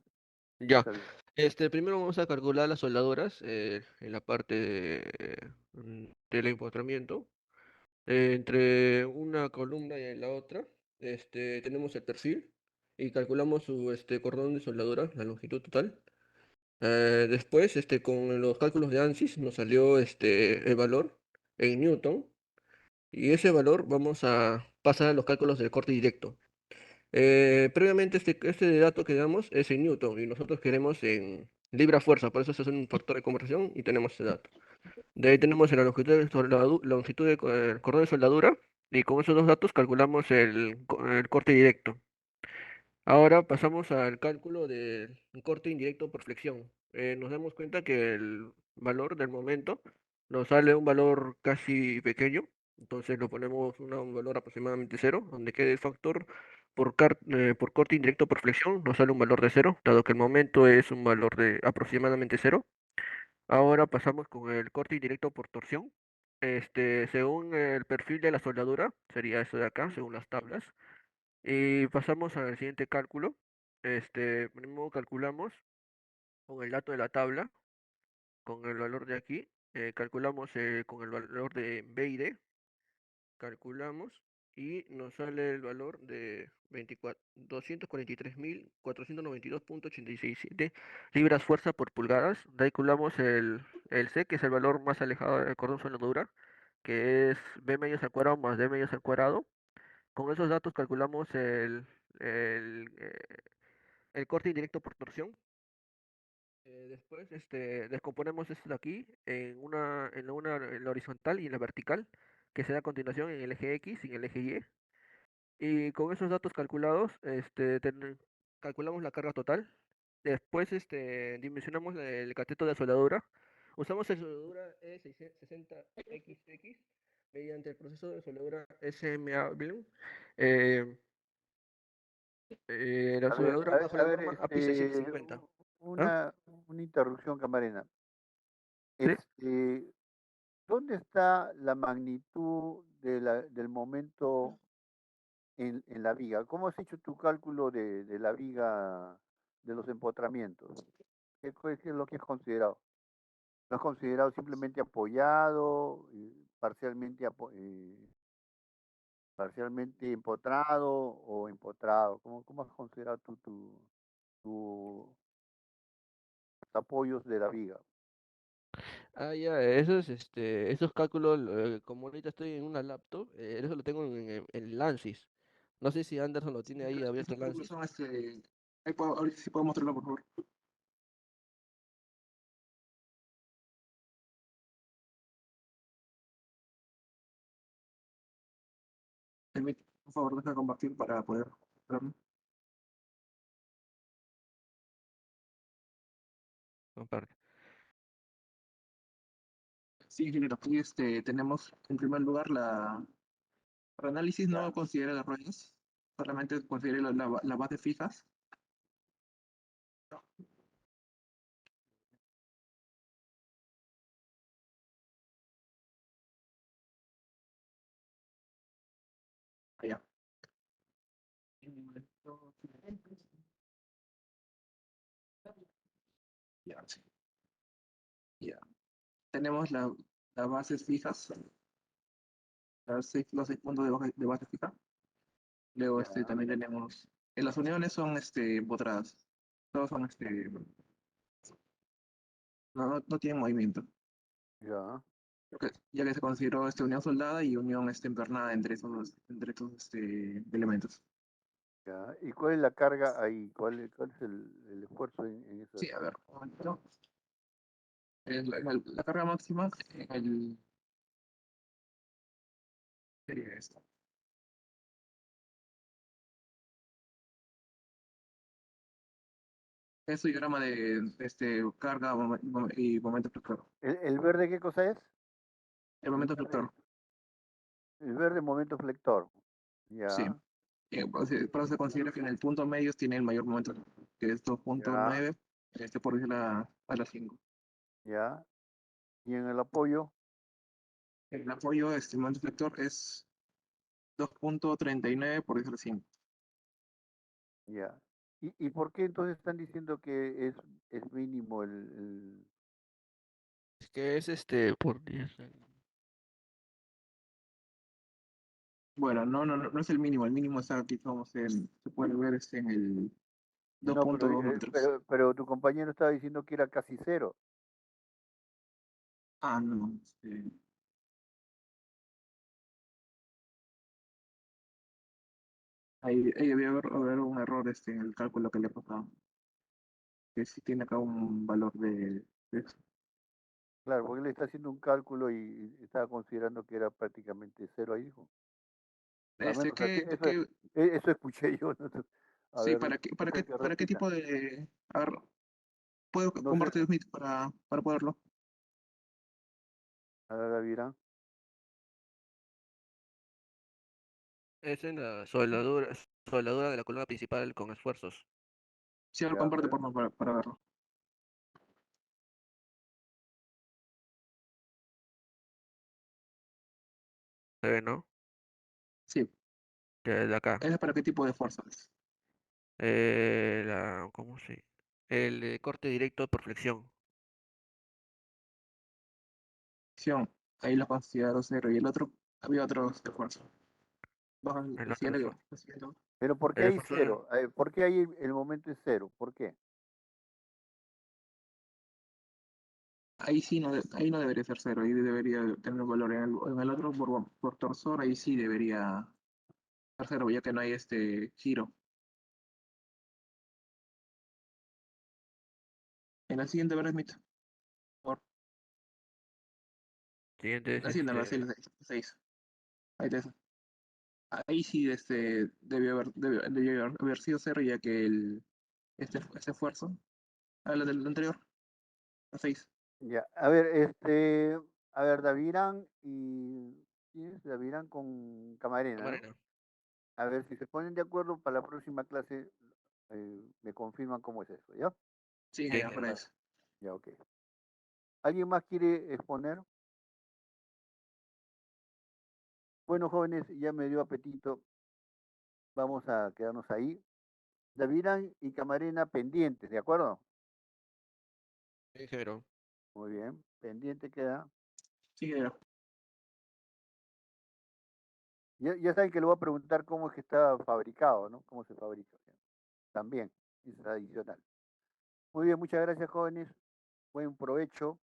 Ya, está bien. primero vamos a calcular las soldaduras en la parte del empotramiento. Entre una columna y la otra, tenemos el perfil y calculamos su cordón de soldadura, la longitud total. Después, con los cálculos de ANSYS nos salió el valor en Newton y ese valor vamos a pasar a los cálculos del corte directo. Previamente este dato que damos es en Newton y nosotros queremos en libra fuerza, por eso es un factor de conversión y tenemos ese dato. De ahí tenemos la longitud de, longitud de cordón de soldadura y con esos dos datos calculamos el corte directo. Ahora pasamos al cálculo del corte indirecto por flexión. Nos damos cuenta que el valor del momento nos sale un valor casi pequeño, entonces lo ponemos un valor aproximadamente cero, donde quede el factor por corte indirecto por flexión nos sale un valor de cero, dado que el momento es un valor de aproximadamente cero. Ahora pasamos con el corte indirecto por torsión. Según el perfil de la soldadura, sería eso de acá, según las tablas. Y pasamos al siguiente cálculo. Primero calculamos con el dato de la tabla, con el valor de aquí. Calculamos con el valor de B y D. Calculamos y nos sale el valor de 243.492.867 libras fuerza por pulgadas. De ahí calculamos el C, que es el valor más alejado del cordón soldadura, que es B medios al cuadrado más D medios al cuadrado. Con esos datos calculamos el, eh, el corte indirecto por torsión. Después descomponemos esto de aquí en la horizontal y en la vertical, que se da a continuación en el eje X y en el eje Y. Y con esos datos calculados, calculamos la carga total. Después dimensionamos el cateto de soldadura. Usamos el soldadura E60XX mediante el proceso de soldadura SMA Blum. Eh, la soldadura bajo la norma API 650. ¿Ah? una interrupción, camarena. ¿Sí? ¿Dónde está la magnitud del momento en la viga? ¿Cómo has hecho tu cálculo de la viga de los empotramientos? ¿Qué es lo que has considerado? ¿Lo has considerado simplemente apoyado, parcialmente empotrado o empotrado? ¿Cómo has considerado tus apoyos de la viga? Ah, ya, esos cálculos, como ahorita estoy en una laptop, eso lo tengo en el ANSYS. No sé si Anderson lo tiene ahí abierto Estos el cálculos ANSYS. son ahorita sí puedo mostrarlo, por favor. Por favor, deja compartir para poder mostrarlo. Comparte. Sí, ingeniero, aquí tenemos en primer lugar para análisis no considera las ruedas, solamente considera la base fijas. Allá. Ya, sí. Ya. Tenemos las bases fijas, los 6 puntos de base fija. Luego Ya, también tenemos, las uniones son empotradas. Todos son no tienen movimiento. ya, Ya que se consideró unión soldada y unión empernada entre estos elementos. ya. ¿Y cuál es la carga ahí? ¿Cuál es el esfuerzo en esa Sí, a ver, carga? un momento. La carga máxima sería esta. Es su diagrama de carga y momento fluctuador. ¿El verde qué cosa es? El momento fluctuador. El verde momento flector. Ya, Sí. Por eso se considera que en el punto medio tiene el mayor momento, que es 2.9 por 10 a la 5. ya. Y en el apoyo, El apoyo, momento flector es 2.39 por 10 a la 5. ya. ¿Y por qué entonces están diciendo que es mínimo Es que es por 10. Bueno, no es el mínimo está aquí, se puede ver en el No, 2.2 metros. pero tu compañero estaba diciendo que era casi cero. Ah, no, ahí debió haber un error en el cálculo que le he pasado, que sí tiene acá un valor de eso. Claro, porque él está haciendo un cálculo y estaba considerando que era prácticamente cero ahí, dijo. Al menos así, eso escuché yo, ¿no? A Sí, ver, entonces que para qué repita. tipo de... A ver, ¿puedo No sé, compartir Smith para poderlo? a ver, Davirán. Es en la soldadura de la columna principal con esfuerzos. Sí, lo Ya, a comparte ver. por favor, para verlo. ¿Se ve, no? Sí, Que es de acá. ¿es para qué tipo de fuerzas? ¿Cómo se? El corte directo por flexión. Acción, ahí lo considero cero. Y el otro, había otros esfuerzos. Baja El el otro siguiente, esfuerzo. el siguiente. Pero ¿por qué El hay esfuerzo cero? ¿Por qué ahí el momento es cero? ¿Por qué? Ahí no debería ser cero, ahí debería tener un valor. En el otro, por torsor, ahí sí debería ser cero, ya que no hay giro. En la siguiente, ¿verdad, Smith? Por siguiente es la siguiente, la 6. Ahí está. Ahí sí debió haber sido cero, ya que este esfuerzo, la del anterior, la 6. Ya, a ver, Davirán y... ¿Quién es? Davirán con Camarena, ¿no? Camarena. A ver, si se ponen de acuerdo para la próxima clase, me confirman cómo es eso, ¿ya? Sí, Sí, ya, para eso. Ya, ok. ¿Alguien más quiere exponer? Bueno, jóvenes, ya me dio apetito. Vamos a quedarnos ahí. Davirán y Camarena pendientes, ¿de acuerdo? ingeniero. Muy bien, pendiente queda. Sí, ya. Ya saben que le voy a preguntar cómo es que está fabricado, ¿no? Cómo se fabrica. También, es adicional. Muy bien, muchas gracias, jóvenes. Buen provecho.